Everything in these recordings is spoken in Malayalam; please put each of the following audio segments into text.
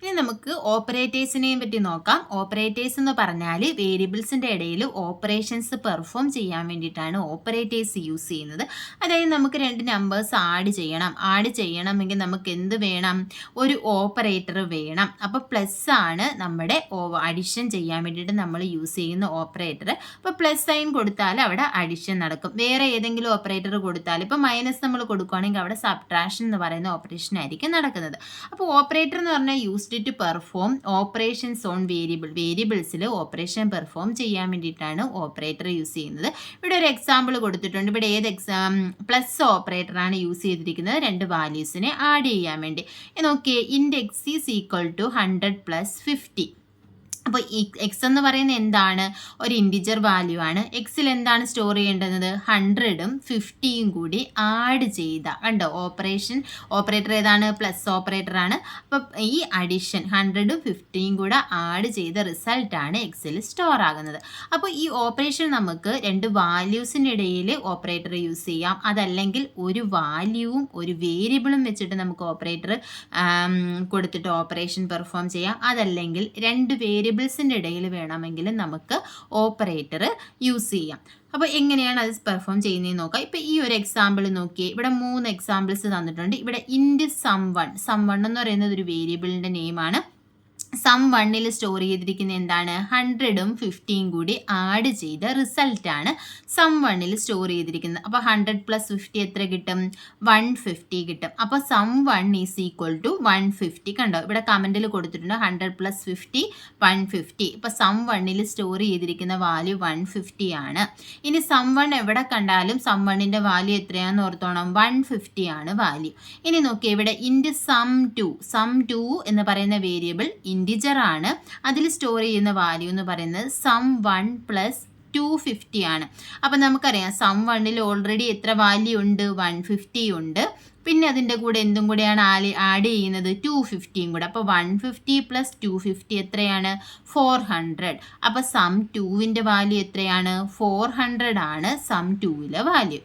ഇനി നമുക്ക് ഓപ്പറേറ്റേഴ്സിനെയും പറ്റി നോക്കാം. ഓപ്പറേറ്റേഴ്സ് എന്ന് പറഞ്ഞാൽ വേരിയബിൾസിൻ്റെ ഇടയിൽ ഓപ്പറേഷൻസ് പെർഫോം ചെയ്യാൻ വേണ്ടിയിട്ടാണ് ഓപ്പറേറ്റേഴ്സ് യൂസ് ചെയ്യുന്നത്. അതായത് നമുക്ക് രണ്ട് നമ്പേഴ്സ് ആഡ് ചെയ്യണമെങ്കിൽ നമുക്ക് എന്ത് വേണം? ഒരു ഓപ്പറേറ്റർ വേണം. അപ്പോൾ പ്ലസ് ആണ് നമ്മുടെ അഡിഷൻ ചെയ്യാൻ വേണ്ടിയിട്ട് നമ്മൾ യൂസ് ചെയ്യുന്ന ഓപ്പറേറ്റർ. അപ്പോൾ പ്ലസ് സൈൻ കൊടുത്താൽ അവിടെ അഡിഷൻ നടക്കും. വേറെ ഏതെങ്കിലും ഓപ്പറേറ്റർ കൊടുത്താൽ ഇപ്പോൾ മൈനസ് നമ്മൾ കൊടുക്കുകയാണെങ്കിൽ അവിടെ സബ്ട്രാക്ഷൻ എന്ന് പറയുന്ന ഓപ്പറേഷൻ ആയിരിക്കും നടക്കുന്നത്. അപ്പോൾ ഓപ്പറേറ്റർ എന്ന് പറഞ്ഞാൽ used to perform operations on വേരിയബിൾസിൽ ഓപ്പറേഷൻ പെർഫോം ചെയ്യാൻ വേണ്ടിയിട്ടാണ് ഓപ്പറേറ്റർ യൂസ് ചെയ്യുന്നത്. ഇവിടെ ഒരു എക്സാമ്പിൾ കൊടുത്തിട്ടുണ്ട്. ഇവിടെ ഏത് പ്ലസ് ഓപ്പറേറ്ററാണ് യൂസ് ചെയ്തിരിക്കുന്നത്? രണ്ട് വാല്യൂസിനെ ആഡ് ചെയ്യാൻ വേണ്ടി. നോക്കിയേ, ഇൻറ്റ് എക്സ് ഈസ് ഈക്വൽ ടു 100 + 50. അപ്പോൾ ഈ എക്സ് എന്ന് പറയുന്നത് എന്താണ്? ഒരു ഇൻറ്റിജർ വാല്യൂ ആണ്. എക്സിൽ എന്താണ് സ്റ്റോർ ചെയ്യേണ്ടത്? 100ഉം 50യും കൂടി ആഡ് ചെയ്ത കണ്ടോ ഓപ്പറേറ്റർ ഏതാണ്? പ്ലസ് ഓപ്പറേറ്റർ ആണ്. അപ്പം ഈ അഡിഷൻ 100ഉം 50യും കൂടെ ആഡ് ചെയ്ത റിസൾട്ടാണ് എക്സിൽ സ്റ്റോർ ആകുന്നത്. അപ്പോൾ ഈ ഓപ്പറേഷൻ നമുക്ക് രണ്ട് വാല്യൂസിൻ്റെ ഇടയിൽ ഓപ്പറേറ്റർ യൂസ് ചെയ്യാം. അതല്ലെങ്കിൽ ഒരു വാല്യൂവും ഒരു വേരിയബിളും വെച്ചിട്ട് നമുക്ക് ഓപ്പറേറ്റർ കൊടുത്തിട്ട് ഓപ്പറേഷൻ പെർഫോം ചെയ്യാം. അതല്ലെങ്കിൽ രണ്ട് വേരിയബിൾസിൻ്റെ ഇടയിൽ വേണമെങ്കിൽ നമുക്ക് ഓപ്പറേറ്റർ യൂസ് ചെയ്യാം. അപ്പോൾ എങ്ങനെയാണ് അത് പെർഫോം ചെയ്യുന്നതെന്ന് നോക്കാം. ഇപ്പോൾ ഈ ഒരു എക്സാമ്പിൾ നോക്കിയേ, ഇവിടെ 3 എക്സാമ്പിൾസ് തന്നിട്ടുണ്ട്. ഇവിടെ ഇൻറ്റ് സം വൺ എന്ന് പറയുന്നത് ഒരു വേരിയബിളിൻ്റെ നെയിമാണ്. സം 1ൽ സ്റ്റോർ ചെയ്തിരിക്കുന്ന എന്താണ്? 100ഉം 50യും കൂടി ആഡ് ചെയ്ത റിസൾട്ടാണ് സം 1ൽ സ്റ്റോർ ചെയ്തിരിക്കുന്നത്. അപ്പോൾ 100 + 50 എത്ര കിട്ടും? 150 കിട്ടും. അപ്പോൾ സം 1 ഈസ് ഈക്വൽ ടു 150. കണ്ടോ, ഇവിടെ കമൻറ്റിൽ കൊടുത്തിട്ടുണ്ട് 100 + 50 150. ഇപ്പോൾ സം 1ൽ സ്റ്റോർ ചെയ്തിരിക്കുന്ന വാല്യൂ 150 ആണ്. ഇനി സം 1 എവിടെ കണ്ടാലും സം 1ൻ്റെ വാല്യൂ എത്രയാണെന്ന് ഓർത്തോണം? 150 ആണ് വാല്യൂ. ഇനി നോക്കിയേ, ഇവിടെ ഇൻറ്റ് സം 2 എന്ന് പറയുന്ന വേരിയബിൾ ഇൻറ്റിജർ ആണ്. അതിൽ സ്റ്റോർ ചെയ്യുന്ന വാല്യൂ എന്ന് പറയുന്നത് സം 1 + 250 ആണ്. അപ്പം നമുക്കറിയാം സം 1ൽ ഓൾറെഡി എത്ര വാല്യൂ ഉണ്ട്? 150 ഉണ്ട്. പിന്നെ അതിൻ്റെ കൂടെ എന്തും കൂടെയാണ് ആഡ് ചെയ്യുന്നത്? 250യും കൂടെ. അപ്പോൾ 150 + 250 എത്രയാണ്? 400. അപ്പോൾ സം 2ൻ്റെ വാല്യൂ എത്രയാണ്? 400 ആണ് സം 2ലെ value.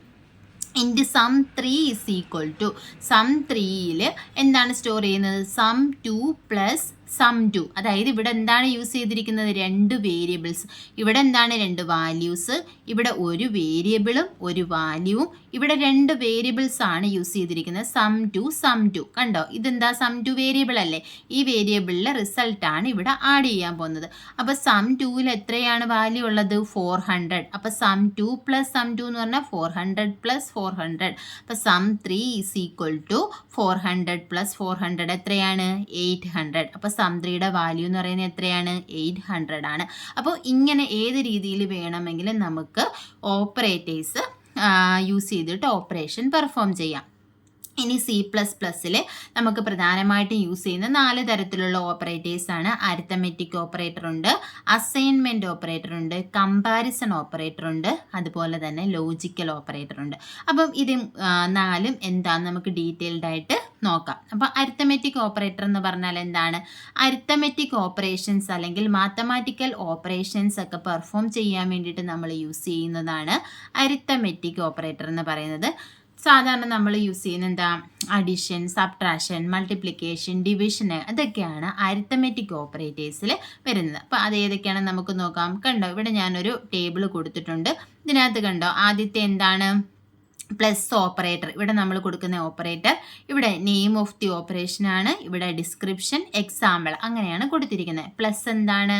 Int sum 3 is equal to sum 3യിൽ എന്താണ് സ്റ്റോർ ചെയ്യുന്നത്? Sum 2 + sum 2. അതായത് ഇവിടെ എന്താണ് യൂസ് ചെയ്തിരിക്കുന്നത്? രണ്ട് വേരിയബിൾസ്. ഇവിടെ എന്താണ്? രണ്ട് വാല്യൂസ്. ഇവിടെ ഒരു വേരിയബിളും ഒരു വാല്യൂവും. ഇവിടെ രണ്ട് വേരിയബിൾസ് ആണ് യൂസ് ചെയ്തിരിക്കുന്നത്. സം 2. കണ്ടോ, ഇതെന്താ? സം 2 വേരിയബിൾ അല്ലേ? ഈ വേരിയബിളിലെ റിസൾട്ടാണ് ഇവിടെ ആഡ് ചെയ്യാൻ പോകുന്നത്. അപ്പോൾ സം 2ൽ എത്രയാണ് വാല്യൂ ഉള്ളത്? 400. അപ്പോൾ സം 2 + സം 2 എന്ന് പറഞ്ഞാൽ 400 + 400. അപ്പോൾ സം 3 ഈസ് ഈക്വൽ ടു 400 + 400 എത്രയാണ്? 800. അപ്പോൾ സം 3യുടെ വാല്യൂ എന്ന് പറയുന്നത് എത്രയാണ്? 800 ആണ്. അപ്പോൾ ഇങ്ങനെ ഏത് രീതിയിൽ വേണമെങ്കിലും നമുക്ക് ഓപ്പറേറ്റേഴ്സ് യൂസ് ചെയ്തിട്ട് ഓപ്പറേഷൻ പെർഫോം ചെയ്യാം. ഇനി C++ൽ നമുക്ക് പ്രധാനമായിട്ടും യൂസ് ചെയ്യുന്ന 4 തരത്തിലുള്ള ഓപ്പറേറ്റേഴ്സാണ്. അരിത്തമെറ്റിക് ഓപ്പറേറ്റർ ഉണ്ട്, അസൈൻമെൻറ്റ് ഓപ്പറേറ്റർ ഉണ്ട്, കമ്പാരിസൺ ഓപ്പറേറ്റർ ഉണ്ട്, അതുപോലെ തന്നെ ലോജിക്കൽ ഓപ്പറേറ്റർ ഉണ്ട്. അപ്പം ഇത് 4ഉം എന്താണെന്ന് നമുക്ക് ഡീറ്റെയിൽഡ് ആയിട്ട് നോക്കാം. അപ്പോൾ അരിത്തമെറ്റിക് ഓപ്പറേറ്റർ എന്ന് പറഞ്ഞാൽ എന്താണ്? അരിത്തമെറ്റിക് ഓപ്പറേഷൻസ് അല്ലെങ്കിൽ മാത്തമാറ്റിക്കൽ ഓപ്പറേഷൻസ് ഒക്കെ പെർഫോം ചെയ്യാൻ വേണ്ടിയിട്ട് നമ്മൾ യൂസ് ചെയ്യുന്നതാണ് അരിത്തമെറ്റിക് ഓപ്പറേറ്റർ എന്ന് പറയുന്നത്. സാധാരണ നമ്മൾ യൂസ് ചെയ്യുന്ന എന്താ? അഡിഷൻ, സബ്ട്രാക്ഷൻ, മൾട്ടിപ്ലിക്കേഷൻ, ഡിവിഷൻ, അതൊക്കെയാണ് അരിത്തമെറ്റിക് ഓപ്പറേറ്റേഴ്സിൽ വരുന്നത്. അപ്പോൾ അത് ഏതൊക്കെയാണെന്ന് നമുക്ക് നോക്കാം. കണ്ടോ, ഇവിടെ ഞാനൊരു ടേബിൾ കൊടുത്തിട്ടുണ്ട്. ഇതിനകത്ത് കണ്ടോ, ആദ്യത്തെ എന്താണ്? Plus operator. ഇവിടെ നമ്മൾ കൊടുക്കുന്ന ഓപ്പറേറ്റർ, ഇവിടെ നെയിം ഓഫ് ദി ഓപ്പറേഷൻ ആണ്, ഇവിടെ ഡിസ്ക്രിപ്ഷൻ, എക്സാമ്പിൾ, അങ്ങനെയാണ് കൊടുത്തിരിക്കുന്നത്. പ്ലസ് എന്താണ്?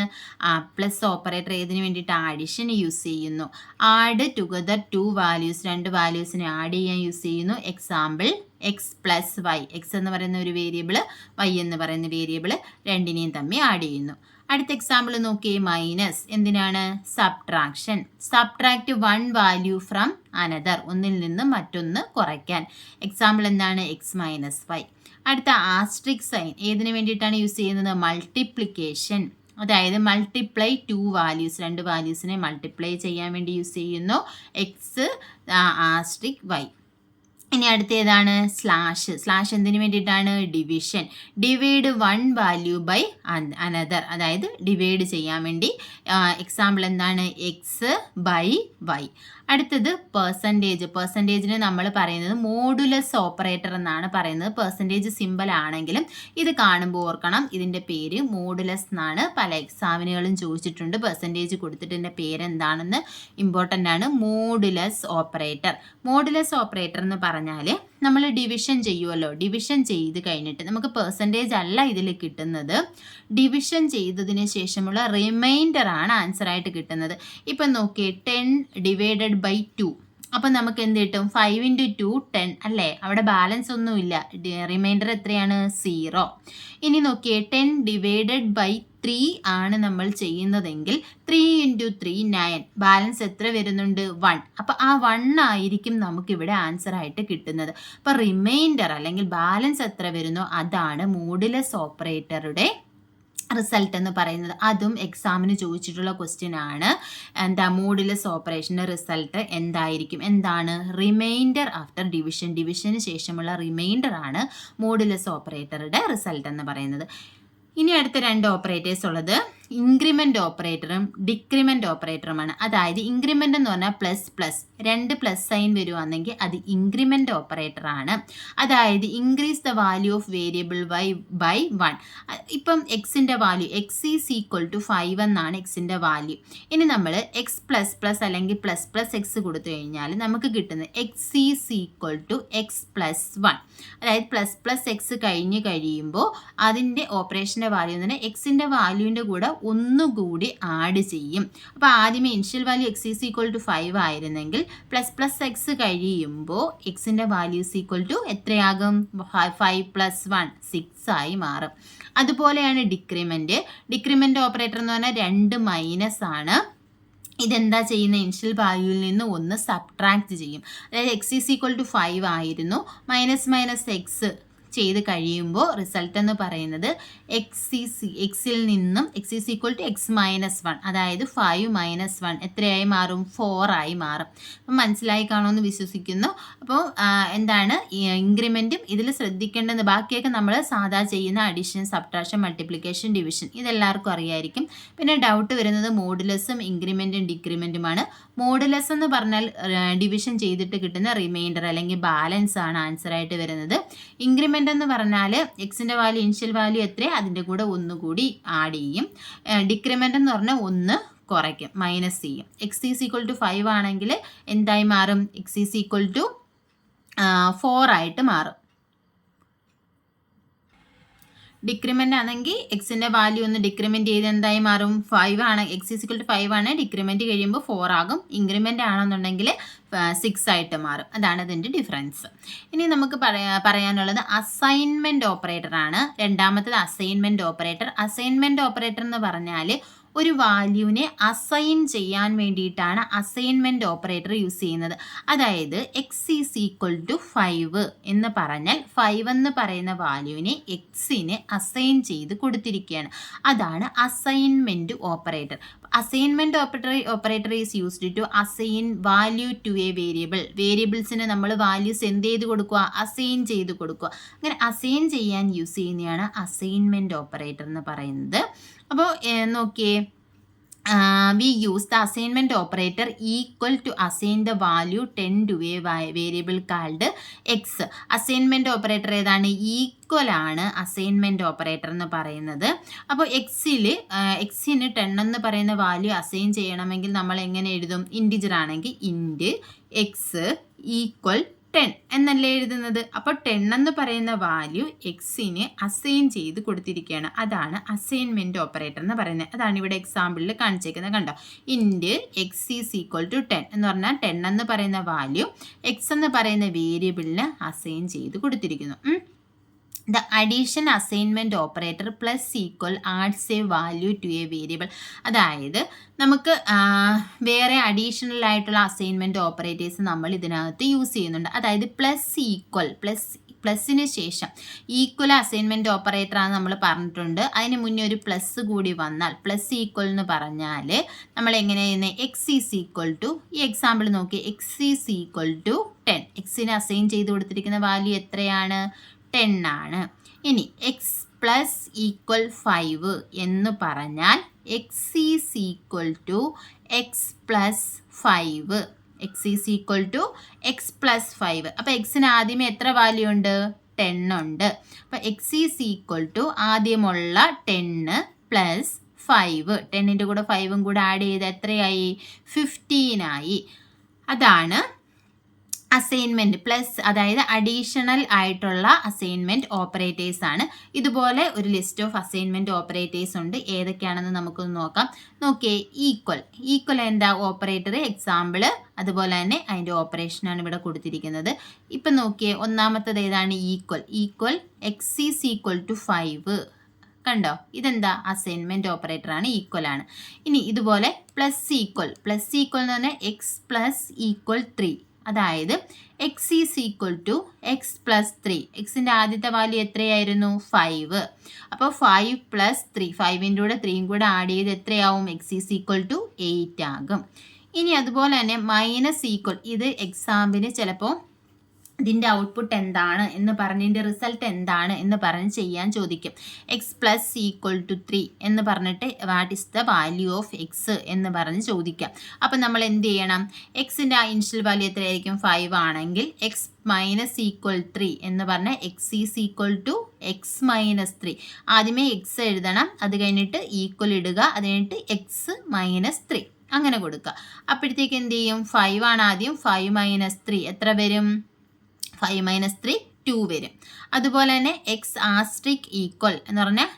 പ്ലസ് ഓപ്പറേറ്റർ ഏതിന് വേണ്ടിയിട്ട്? ആഡിഷന് യൂസ് ചെയ്യുന്നു. ആഡ് ടുഗദർ 2 വാല്യൂസ്, രണ്ട് വാല്യൂസിനെ ആഡ് ചെയ്യാൻ യൂസ് ചെയ്യുന്നു. Example x + y. എക്സ് എന്ന് പറയുന്ന ഒരു വേരിയബിൾ, വൈ എന്ന് പറയുന്ന വേരിയബിൾ, രണ്ടിനെയും തമ്മിൽ ആഡ് ചെയ്യുന്നു. അടുത്ത എക്സാമ്പിൾ നോക്കിയേ, മൈനസ് എന്തിനാണ്? Subtraction. Subtract 1 value from another, ഒന്നിൽ നിന്ന് മറ്റൊന്ന് കുറയ്ക്കാൻ. എക്സാമ്പിൾ എന്താണ്? X - y. അടുത്ത ആസ്ട്രിക് സൈൻ ഏതിന് വേണ്ടിയിട്ടാണ് യൂസ് ചെയ്യുന്നത്? മൾട്ടിപ്ലിക്കേഷൻ. അതായത് മൾട്ടിപ്ലൈ 2 വാല്യൂസ്, രണ്ട് വാല്യൂസിനെ മൾട്ടിപ്ലൈ ചെയ്യാൻ വേണ്ടി യൂസ് ചെയ്യുന്നു. X asterisk y. ഇനി അടുത്ത ഏതാണ്? സ്ലാഷ് എന്തിനു വേണ്ടിയിട്ടാണ്? Division. Divide 1 value by another, അതായത് ഡിവൈഡ് ചെയ്യാൻ വേണ്ടി. എക്സാമ്പിൾ എന്താണ്? X / y. അടുത്തത് പെർസെൻറ്റേജ്. പെർസെൻറ്റേജിന് നമ്മൾ പറയുന്നത് മോഡുലസ് ഓപ്പറേറ്റർ എന്നാണ് പറയുന്നത്. പെർസെൻറ്റേജ് സിമ്പിൾ ആണെങ്കിലും ഇത് കാണുമ്പോൾ ഓർക്കണം, ഇതിൻ്റെ പേര് മോഡുലസ് എന്നാണ്. പല എക്സാമിനുകളും ചോദിച്ചിട്ടുണ്ട്. പെർസെൻറ്റേജ് കൊടുത്തിട്ട് ഇതിൻ്റെ പേരെന്താണെന്ന് ഇമ്പോർട്ടൻ്റ് ആണ്. Modulus operator. മോഡുലസ് ഓപ്പറേറ്റർ എന്ന് പറഞ്ഞാൽ നമ്മൾ ഡിവിഷൻ ചെയ്യുമല്ലോ, ഡിവിഷൻ ചെയ്ത് കഴിഞ്ഞിട്ട് നമുക്ക് പെർസെൻറ്റേജ് അല്ല ഇതിൽ കിട്ടുന്നത്, ഡിവിഷൻ ചെയ്തതിന് ശേഷമുള്ള റിമൈൻഡർ ആണ് ആൻസറായിട്ട് കിട്ടുന്നത്. ഇപ്പം നോക്കിയേ 10/2. അപ്പം നമുക്ക് എന്ത് കിട്ടും? 5 × 2 10 അല്ലേ? അവിടെ ബാലൻസ് ഒന്നുമില്ല, റിമൈൻഡർ എത്രയാണ്? 0. ഇനി നോക്കിയേ 10/3 ആണ് നമ്മൾ ചെയ്യുന്നതെങ്കിൽ 3 × 3 9. ബാലൻസ് എത്ര വരുന്നുണ്ട്? 1. അപ്പം ആ 1 ആയിരിക്കും നമുക്കിവിടെ ആൻസർ ആയിട്ട് കിട്ടുന്നത്. അപ്പം റിമൈൻഡർ അല്ലെങ്കിൽ ബാലൻസ് എത്ര വരുന്നോ അതാണ് മോഡുലസ് ഓപ്പറേറ്ററുടെ റിസൾട്ട് എന്ന് പറയുന്നത്. അതും എക്സാമിന് ചോദിച്ചിട്ടുള്ള ക്വസ്റ്റ്യൻ ആണ്. എന്താ മോഡുലസ് ഓപ്പറേഷൻ്റെ റിസൾട്ട് എന്തായിരിക്കും? എന്താണ്? Reminder after division. ഡിവിഷന് ശേഷമുള്ള റിമൈൻഡർ ആണ് മോഡുലസ് ഓപ്പറേറ്ററുടെ റിസൾട്ട് എന്ന് പറയുന്നത്. ഇനി അടുത്ത 2 ഓപ്പറേറ്റേഴ്സ് ഉള്ളത് ഇൻക്രിമെൻ്റ് ഓപ്പറേറ്ററും ഡിക്രിമെൻ്റ് ഓപ്പറേറ്ററുമാണ്. അതായത് ഇൻക്രിമെൻ്റ് എന്ന് പറഞ്ഞാൽ പ്ലസ് 2 പ്ലസ് സൈൻ വരുവാണെങ്കിൽ അത് ഇൻക്രിമെൻ്റ് ഓപ്പറേറ്റർ ആണ്. അതായത് increase the value of variable by 1. ഇപ്പം എക്സിൻ്റെ വാല്യൂ x 5 എന്നാണ് എക്സിൻ്റെ വാല്യൂ. ഇനി നമ്മൾ x++ അല്ലെങ്കിൽ ++x കൊടുത്തു കഴിഞ്ഞാൽ നമുക്ക് കിട്ടുന്നത് x=x+1. അതായത് ++x കഴിഞ്ഞ് കഴിയുമ്പോൾ അതിൻ്റെ ഓപ്പറേഷൻ്റെ വാല്യൂ എന്ന് പറഞ്ഞാൽ എക്സിൻ്റെ വാല്യൂവിൻ്റെ കൂടെ ഒന്നുകൂടി ആഡ് ചെയ്യും. അപ്പോൾ ആദ്യമേ ഇനിഷ്യൽ വാല്യൂ x 5 ആയിരുന്നെങ്കിൽ ++x കഴിയുമ്പോൾ എക്സിൻ്റെ വാല്യൂ എത്രയാകും? 5 + 1 6 ആയി മാറും. അതുപോലെയാണ് ഡിക്രിമെൻ്റ്. ഡിക്രിമെൻ്റ് ഓപ്പറേറ്റർ എന്ന് പറഞ്ഞാൽ 2 മൈനസ് ആണ്. ഇതെന്താ ചെയ്യുന്ന? ഇനിഷ്യൽ വാല്യൂവിൽ നിന്ന് 1 സബ്ട്രാക്ട് ചെയ്യും. അതായത് x 5 ആയിരുന്നു, -x ചെയ്ത് കഴിയുമ്പോൾ റിസൾട്ട് എന്ന് പറയുന്നത് എക്സിൽ നിന്നും x x-1, അതായത് 5 - 1 എത്രയായി മാറും? 4 ആയി മാറും. അപ്പം മനസ്സിലായി കാണുമെന്ന് വിശ്വസിക്കുന്നു. അപ്പോൾ എന്താണ് ഇൻക്രിമെൻറ്റും ഇതിൽ ശ്രദ്ധിക്കേണ്ടത്? ബാക്കിയൊക്കെ നമ്മൾ സാധാ ചെയ്യുന്ന അഡീഷൻ, സബ്ട്രാക്ഷൻ, മൾട്ടിപ്ലിക്കേഷൻ, ഡിവിഷൻ ഇതെല്ലാവർക്കും അറിയായിരിക്കും. പിന്നെ ഡൗട്ട് വരുന്നത് മോഡുലസും ഇൻക്രിമെൻറ്റും ഡിക്രിമെൻറ്റുമാണ്. മോഡുലസ് എന്ന് പറഞ്ഞാൽ ഡിവിഷൻ ചെയ്തിട്ട് കിട്ടുന്ന റിമൈൻഡർ അല്ലെങ്കിൽ ബാലൻസ് ആണ് ആൻസറായിട്ട് വരുന്നത്. ഇൻക്രിമെൻ്റ് എന്ന് പറഞ്ഞാൽ എക്സിൻ്റെ വാല്യൂ ഇനിഷ്യൽ വാല്യൂ എത്ര അതിൻ്റെ കൂടെ ഒന്നുകൂടി ആഡ് ചെയ്യും. ഡിക്രിമെൻ്റ് എന്ന് പറഞ്ഞാൽ 1 കുറയ്ക്കും, മൈനസ് ചെയ്യും. x 5 ആണെങ്കിൽ എന്തായി മാറും? x 4 ആയിട്ട് മാറും. ഡിക്രിമെൻ്റ് ആണെങ്കിൽ എക്സിൻ്റെ വാല്യൂ ഒന്ന് ഡിക്രിമെൻ്റ് ചെയ്ത് എന്തായി മാറും? 5 ആണ്. x 5 ആണ്, ഡിക്രിമെൻ്റ് കഴിയുമ്പോൾ 4 ആകും. ഇൻക്രിമെൻ്റ് ആണെന്നുണ്ടെങ്കിൽ 6 ആയിട്ട് മാറും. അതാണ് ഇതിൻ്റെ ഡിഫറൻസ്. ഇനി നമുക്ക് പറയാനുള്ളത് അസൈൻമെൻറ്റ് ഓപ്പറേറ്റർ ആണ്. രണ്ടാമത്തത് അസൈൻമെൻറ്റ് ഓപ്പറേറ്റർ. അസൈൻമെൻറ്റ് ഓപ്പറേറ്റർ എന്ന് പറഞ്ഞാൽ ഒരു വാല്യൂവിനെ അസൈൻ ചെയ്യാൻ വേണ്ടിയിട്ടാണ് അസൈൻമെൻറ്റ് ഓപ്പറേറ്റർ യൂസ് ചെയ്യുന്നത്. അതായത് x 5 എന്ന് പറഞ്ഞാൽ 5 എന്ന് പറയുന്ന വാല്യൂവിനെ എക്സിന് അസൈൻ ചെയ്ത് കൊടുത്തിരിക്കുകയാണ്. അതാണ് assignment operator. Assignment operator is used to assign value to a variable. വേരിയബിൾസിന് നമ്മൾ വാല്യൂസ് എന്ത് ചെയ്ത് കൊടുക്കുക? അസൈൻ ചെയ്ത് കൊടുക്കുക. അങ്ങനെ അസൈൻ ചെയ്യാൻ യൂസ് ചെയ്യുന്നതാണ് അസൈൻമെൻറ്റ് ഓപ്പറേറ്റർ എന്ന് പറയുന്നത്. അപ്പോൾ നോക്കിയേ, we use the assignment operator equal to assign the value 10 to a variable called x. Assignment operator ഏതാണ്? ഈക്വൽ ആണ് അസൈൻമെൻറ്റ് ഓപ്പറേറ്റർ എന്ന് പറയുന്നത്. അപ്പോൾ എക്സിന് 10 എന്ന് പറയുന്ന വാല്യൂ അസൈൻ ചെയ്യണമെങ്കിൽ നമ്മൾ എങ്ങനെ എഴുതും? ഇൻറ്റിജർ ആണെങ്കിൽ ഇൻറ്റ് എക്സ് ഈക്വൽ 10 എന്നല്ലേ എഴുതുന്നത്. അപ്പോൾ 10 എന്ന് പറയുന്ന വാല്യൂ എക്സിന് അസൈൻ ചെയ്ത് കൊടുത്തിരിക്കുകയാണ്. അതാണ് അസൈൻമെൻറ്റ് ഓപ്പറേറ്റർ എന്ന് പറയുന്നത്. അതാണ് ഇവിടെ എക്സാമ്പിളിൽ കാണിച്ചേക്കുന്നത്. കണ്ടോ? ഇൻറ്റ് x 10 എന്ന് പറഞ്ഞാൽ 10 എന്ന് പറയുന്ന വാല്യൂ എക്സ് എന്ന് പറയുന്ന വേരിയബിളിന് അസൈൻ ചെയ്ത് കൊടുത്തിരിക്കുന്നു. The addition assignment operator plus equal adds a value to a variable. അതായത് നമുക്ക് വേറെ അഡീഷണൽ ആയിട്ടുള്ള അസൈൻമെൻറ്റ് ഓപ്പറേറ്റേഴ്സ് നമ്മൾ ഇതിനകത്ത് യൂസ് ചെയ്യുന്നുണ്ട്. അതായത് പ്ലസിന് ശേഷം ഈക്വൽ അസൈൻമെൻറ്റ് ഓപ്പറേറ്ററാണ് നമ്മൾ പറഞ്ഞിട്ടുണ്ട്. അതിന് മുന്നേ ഒരു പ്ലസ് കൂടി വന്നാൽ പ്ലസ് ഈക്വൽ എന്ന് പറഞ്ഞാൽ നമ്മൾ എങ്ങനെ ചെയ്യുന്നത്? x ഈ എക്സാമ്പിൾ നോക്കി, x 10. എക്സിന് അസൈൻ ചെയ്ത് കൊടുത്തിരിക്കുന്ന വാല്യൂ എത്രയാണ്? 10 ആണ്. ഇനി x = 5 എന്ന് പറഞ്ഞാൽ x = x + 5 x is equal to x plus 5. അപ്പോൾ എക്സിന് ആദ്യമേ എത്ര വാല്യൂ ഉണ്ട്? 10 ഉണ്ട്. അപ്പോൾ എക്സ് ഈസ് ഈക്വൽ ടു ആദ്യമുള്ള 10 പ്ലസ് 5, 10ൻ്റെ കൂടെ 5ഉം കൂടെ ആഡ് ചെയ്ത് എത്രയായി? 15 ആയി. അതാണ് അസൈൻമെൻറ്റ് പ്ലസ്, അതായത് അഡീഷണൽ ആയിട്ടുള്ള അസൈൻമെൻറ്റ് ഓപ്പറേറ്റേഴ്സ് ആണ്. ഇതുപോലെ ഒരു ലിസ്റ്റ് ഓഫ് അസൈൻമെൻറ്റ് ഓപ്പറേറ്റേഴ്സ് ഉണ്ട്. ഏതൊക്കെയാണെന്ന് നമുക്കൊന്ന് നോക്കാം. നോക്കിയേ, ഈക്വൽ എന്താ? ഓപ്പറേറ്റർ, എക്സാമ്പിൾ, അതുപോലെ തന്നെ അതിൻ്റെ ഓപ്പറേഷനാണ് ഇവിടെ കൊടുത്തിരിക്കുന്നത്. ഇപ്പം നോക്കിയേ, ഒന്നാമത്തത് ഏതാണ്? Equal x is equal to 5. കണ്ടോ? ഇതെന്താ? അസൈൻമെൻറ്റ് ഓപ്പറേറ്റർ ആണ്, ഈക്വൽ ആണ്. ഇനി ഇതുപോലെ പ്ലസ് ഈക്വൽ എന്ന് പറഞ്ഞാൽ എക്സ് പ്ലസ് ഈക്വൽ 3. അതായത് x is equal to x plus 3. എക്സിൻ്റെ ആദ്യത്തെ വാല്യൂ എത്രയായിരുന്നു? 5. അപ്പോൾ 5 പ്ലസ് 3, 5ൻ്റെ കൂടെ 3യും കൂടെ ആഡ് ചെയ്ത് എത്രയാവും? എക്സ് ഈസ് ഈക്വൽ ടു 8 ആകും. ഇനി അതുപോലെ തന്നെ മൈനസ് ഈക്വൽ, ഇത് എക്സാമിന് ചിലപ്പോൾ ഇതിൻ്റെ ഔട്ട്പുട്ട് എന്താണ് എന്ന് പറഞ്ഞ്, ഇതിൻ്റെ റിസൾട്ട് എന്താണ് എന്ന് പറഞ്ഞ് ചെയ്യാൻ ചോദിക്കും. എക്സ് പ്ലസ് ഈക്വൽ ടു 3 എന്ന് പറഞ്ഞിട്ട് what is the value of X എന്ന് പറഞ്ഞ് ചോദിക്കാം. അപ്പം നമ്മൾ എന്ത് ചെയ്യണം? എക്സിൻ്റെ ആ ഇനിഷ്യൽ വാല്യൂ എത്രയായിരിക്കും? 5 ആണെങ്കിൽ എക്സ് മൈനസ് ഈക്വൽ 3 എന്ന് പറഞ്ഞാൽ x is equal to x minus 3. ആദ്യമേ എക്സ് എഴുതണം, അത് കഴിഞ്ഞിട്ട് ഈക്വൽ ഇടുക, അത് കഴിഞ്ഞിട്ട് എക്സ് മൈനസ് 3 അങ്ങനെ കൊടുക്കുക. അപ്പോഴത്തേക്ക് എന്ത് ചെയ്യും? 5 ആണ് ആദ്യം, 5 മൈനസ് 3 എത്ര വരും? 5 മൈനസ് 3 2 വരും. അതുപോലെ തന്നെ എക്സ് ആസ്ട്രിക് ഈക്വൽ എന്ന് പറഞ്ഞാൽ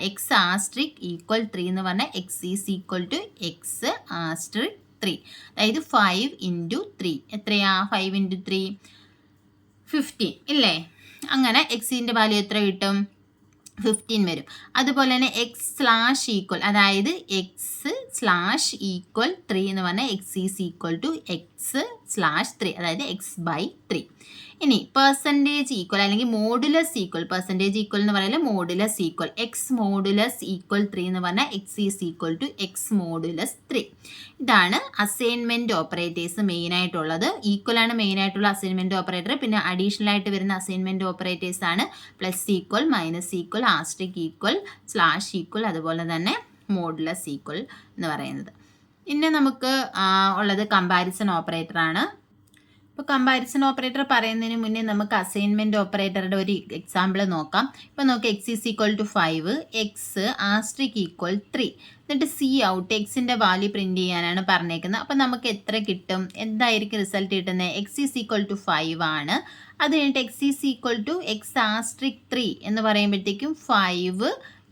എക്സ് ആസ്ട്രിക് ഈക്വൽ 3 എന്ന് പറഞ്ഞാൽ x is equal to x asterisk 3. അതായത് 5 ഇൻറ്റു 3 എത്രയാ? 5 ഇൻറ്റു 3 15 ഇല്ലേ? അങ്ങനെ എക്സിൻ്റെ വാല്യൂ എത്ര കിട്ടും? 15 വരും. അതുപോലെ തന്നെ എക്സ് സ്ലാഷ് ഈക്വൽ, അതായത് എക്സ് സ്ലാഷ് ഈക്വൽ 3 എന്ന് പറഞ്ഞാൽ x is equal to x slash 3, അതായത് എക്സ് ബൈ 3. ഇനി പെർസെൻറ്റേജ് ഈക്വൽ അല്ലെങ്കിൽ മോഡുലസ് ഈക്വൽ, പെർസെൻറ്റേജ് ഈക്വൽ എന്ന് പറയുന്നത് modulus equal, x modulus equal 3 എന്ന് പറഞ്ഞാൽ x is equal to x modulus 3. ഇതാണ് അസൈൻമെൻറ്റ് ഓപ്പറേറ്റേഴ്സ് മെയിനായിട്ടുള്ളത്. ഈക്വലാണ് മെയിനായിട്ടുള്ള അസൈൻമെൻറ്റ് ഓപ്പറേറ്റർ. പിന്നെ അഡീഷണൽ ആയിട്ട് വരുന്ന അസൈൻമെൻറ്റ് ഓപ്പറേറ്റേഴ്സ് ആണ് plus equal, minus equal, asterisk equal, slash equal, അതുപോലെ തന്നെ മോഡുലസ് ഈക്വൽ എന്ന് പറയുന്നത്. പിന്നെ നമുക്ക് ഉള്ളത് കമ്പാരിസൺ ഓപ്പറേറ്റർ ആണ്. ഇപ്പോൾ കമ്പാരിസൺ ഓപ്പറേറ്റർ പറയുന്നതിന് മുന്നേ നമുക്ക് അസൈൻമെൻറ്റ് ഓപ്പറേറ്ററുടെ ഒരു എക്സാമ്പിൾ നോക്കാം. ഇപ്പോൾ നോക്കാം, x is equal to 5, x asterisk equal 3. എന്നിട്ട് സി ഔട്ട്, എക്സിൻ്റെ വാല്യൂ പ്രിൻറ്റ് ചെയ്യാനാണ് പറഞ്ഞേക്കുന്നത്. അപ്പോൾ നമുക്ക് എത്ര കിട്ടും? എന്തായിരിക്കും റിസൾട്ട് കിട്ടുന്നത്? എക്സ് ഈസ് ഈക്വൽ ടു 5 ആണ്. അത് കഴിഞ്ഞിട്ട് x is equal to x asterisk 3 എന്ന് പറയുമ്പോഴത്തേക്കും 5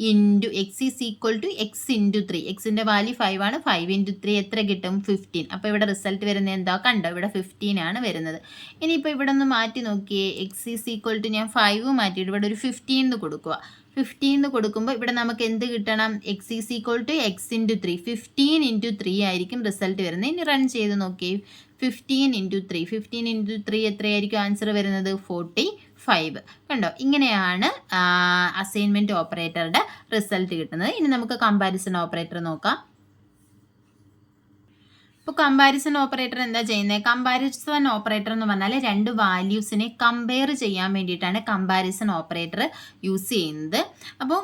into x is equal to x into 3. എക്സിൻ്റെ വാല്യൂ 5 ആണ്. 5 ഇൻറ്റു 3 എത്ര കിട്ടും? 15. അപ്പോൾ ഇവിടെ റിസൾട്ട് വരുന്നത് എന്താ? കണ്ടോ, ഇവിടെ 15 ആണ് വരുന്നത്. ഇനിയിപ്പോൾ ഇവിടെ ഒന്ന് മാറ്റി നോക്കിയേ, എക്സ് ഈസ് ഈക്വൽ ടു ഞാൻ 5 മാറ്റിയിട്ട് ഇവിടെ ഒരു 15 കൊടുക്കുക. 15 കൊടുക്കുമ്പോൾ ഇവിടെ നമുക്ക് എന്ത് കിട്ടണം? X is equal to x into 3. 15 into 3 ആയിരിക്കും റിസൾട്ട് വരുന്നത്. ഇനി റൺ ചെയ്ത് നോക്കിയേ, 15 ഇൻറ്റു 3, 15 ഇൻറ്റു 3 എത്രയായിരിക്കും ആൻസർ വരുന്നത്? 45. കണ്ടോ, ഇങ്ങനെയാണ് അസൈൻമെൻറ്റ് ഓപ്പറേറ്ററുടെ റിസൾട്ട് കിട്ടുന്നത്. ഇനി നമുക്ക് കമ്പാരിസൺ ഓപ്പറേറ്റർ നോക്കാം. ഇപ്പോൾ കമ്പാരിസൺ ഓപ്പറേറ്റർ എന്താ ചെയ്യുന്നത്? കമ്പാരിസൺ ഓപ്പറേറ്റർ എന്ന് പറഞ്ഞാൽ രണ്ട് വാല്യൂസിനെ കമ്പയർ ചെയ്യാൻ വേണ്ടിയിട്ടാണ് കമ്പാരിസൺ ഓപ്പറേറ്റർ യൂസ് ചെയ്യുന്നത്. അപ്പം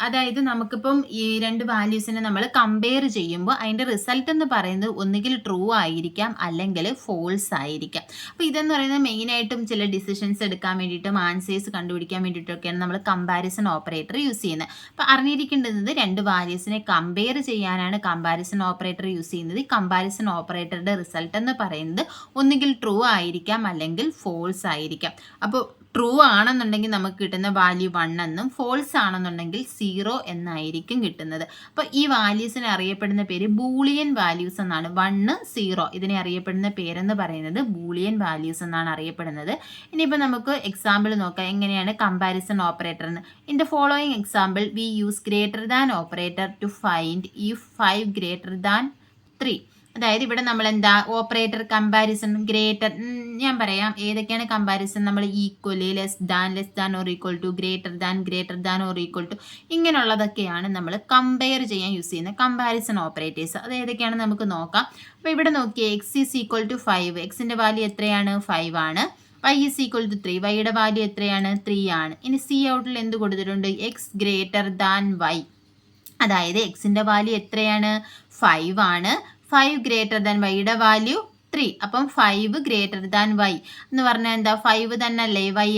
അതായത് നമുക്കിപ്പം ഈ രണ്ട് വാല്യൂസിനെ നമ്മൾ കമ്പയർ ചെയ്യുമ്പോൾ അതിൻ്റെ റിസൾട്ട് എന്ന് പറയുന്നത് ഒന്നുകിൽ ട്രൂ ആയിരിക്കാം, അല്ലെങ്കിൽ ഫോൾസ് ആയിരിക്കാം. അപ്പോൾ ഇതെന്ന് പറയുന്നത് മെയിനായിട്ടും ചില ഡിസിഷൻസ് എടുക്കാൻ വേണ്ടിയിട്ടും ആൻസേഴ്സ് കണ്ടുപിടിക്കാൻ വേണ്ടിയിട്ടൊക്കെയാണ് നമ്മൾ കമ്പാരിസൺ ഓപ്പറേറ്റർ യൂസ് ചെയ്യുന്നത്. അപ്പോൾ അറിഞ്ഞിരിക്കേണ്ടത് രണ്ട് വാല്യൂസിനെ കമ്പയർ ചെയ്യാനാണ് കമ്പാരിസൺ ഓപ്പറേറ്റർ യൂസ് ചെയ്യുന്നത്. കമ്പാരിസൺ ഓപ്പറേറ്ററുടെ റിസൾട്ട് എന്ന് പറയുന്നത് ഒന്നുകിൽ ട്രൂ ആയിരിക്കാം, അല്ലെങ്കിൽ ഫോൾസ് ആയിരിക്കാം. അപ്പോൾ ട്രൂ ആണെന്നുണ്ടെങ്കിൽ നമുക്ക് കിട്ടുന്ന വാല്യൂ 1 എന്നും, ഫോൾസ് ആണെന്നുണ്ടെങ്കിൽ 0 എന്നായിരിക്കും കിട്ടുന്നത്. അപ്പോൾ ഈ വാല്യൂസിനെ അറിയപ്പെടുന്ന പേര് ബൂളിയൻ വാല്യൂസ് എന്നാണ്. 1, 0 ഇതിനെ അറിയപ്പെടുന്ന പേരെന്ന് പറയുന്നത് ബൂളിയൻ വാല്യൂസ് എന്നാണ് അറിയപ്പെടുന്നത്. ഇനിയിപ്പോൾ നമുക്ക് എക്സാമ്പിൾ നോക്കാം, എങ്ങനെയാണ് കമ്പാരിസൺ ഓപ്പറേറ്റർ എന്ന്. In the following example we use greater than operator to find if 5 greater than 3. അതായത് ഇവിടെ നമ്മൾ എന്താ ഓപ്പറേറ്റർ കമ്പാരിസൺ ഗ്രേറ്റർ, ഞാൻ പറയാം ഏതൊക്കെയാണ് കമ്പാരിസൺ. നമ്മൾ equal, less than or equal to, greater than or equal to, ഇങ്ങനെയുള്ളതൊക്കെയാണ് നമ്മൾ കമ്പയർ ചെയ്യാൻ യൂസ് ചെയ്യുന്ന കമ്പാരിസൺ ഓപ്പറേറ്റേഴ്സ്. അത് ഏതൊക്കെയാണെന്ന് നമുക്ക് നോക്കാം. അപ്പോൾ ഇവിടെ നോക്കിയേ, എക്സ് ഈസ് ഈക്വൽ ടു 5, എക്സിൻ്റെ വാല്യൂ എത്രയാണ്? 5 ആണ്. y ഈസ് ഈക്വൽ ടു 3, വൈയുടെ വാല്യൂ എത്രയാണ്? 3 ആണ്. ഇനി സി ഔട്ടിൽ എന്ത് കൊടുത്തിട്ടുണ്ട്? എക്സ് ഗ്രേറ്റർ ദാൻ വൈ, അതായത് എക്സിൻ്റെ വാല്യൂ എത്രയാണ്? 5 ആണ്. 5 ഗ്രേറ്റർ ദാൻ വൈയുടെ വാല്യൂ 3. അപ്പം 5 ഗ്രേറ്റർ ദാൻ വൈ എന്ന് പറഞ്ഞാൽ എന്താ 5 തന്നെ അല്ലേ വൈ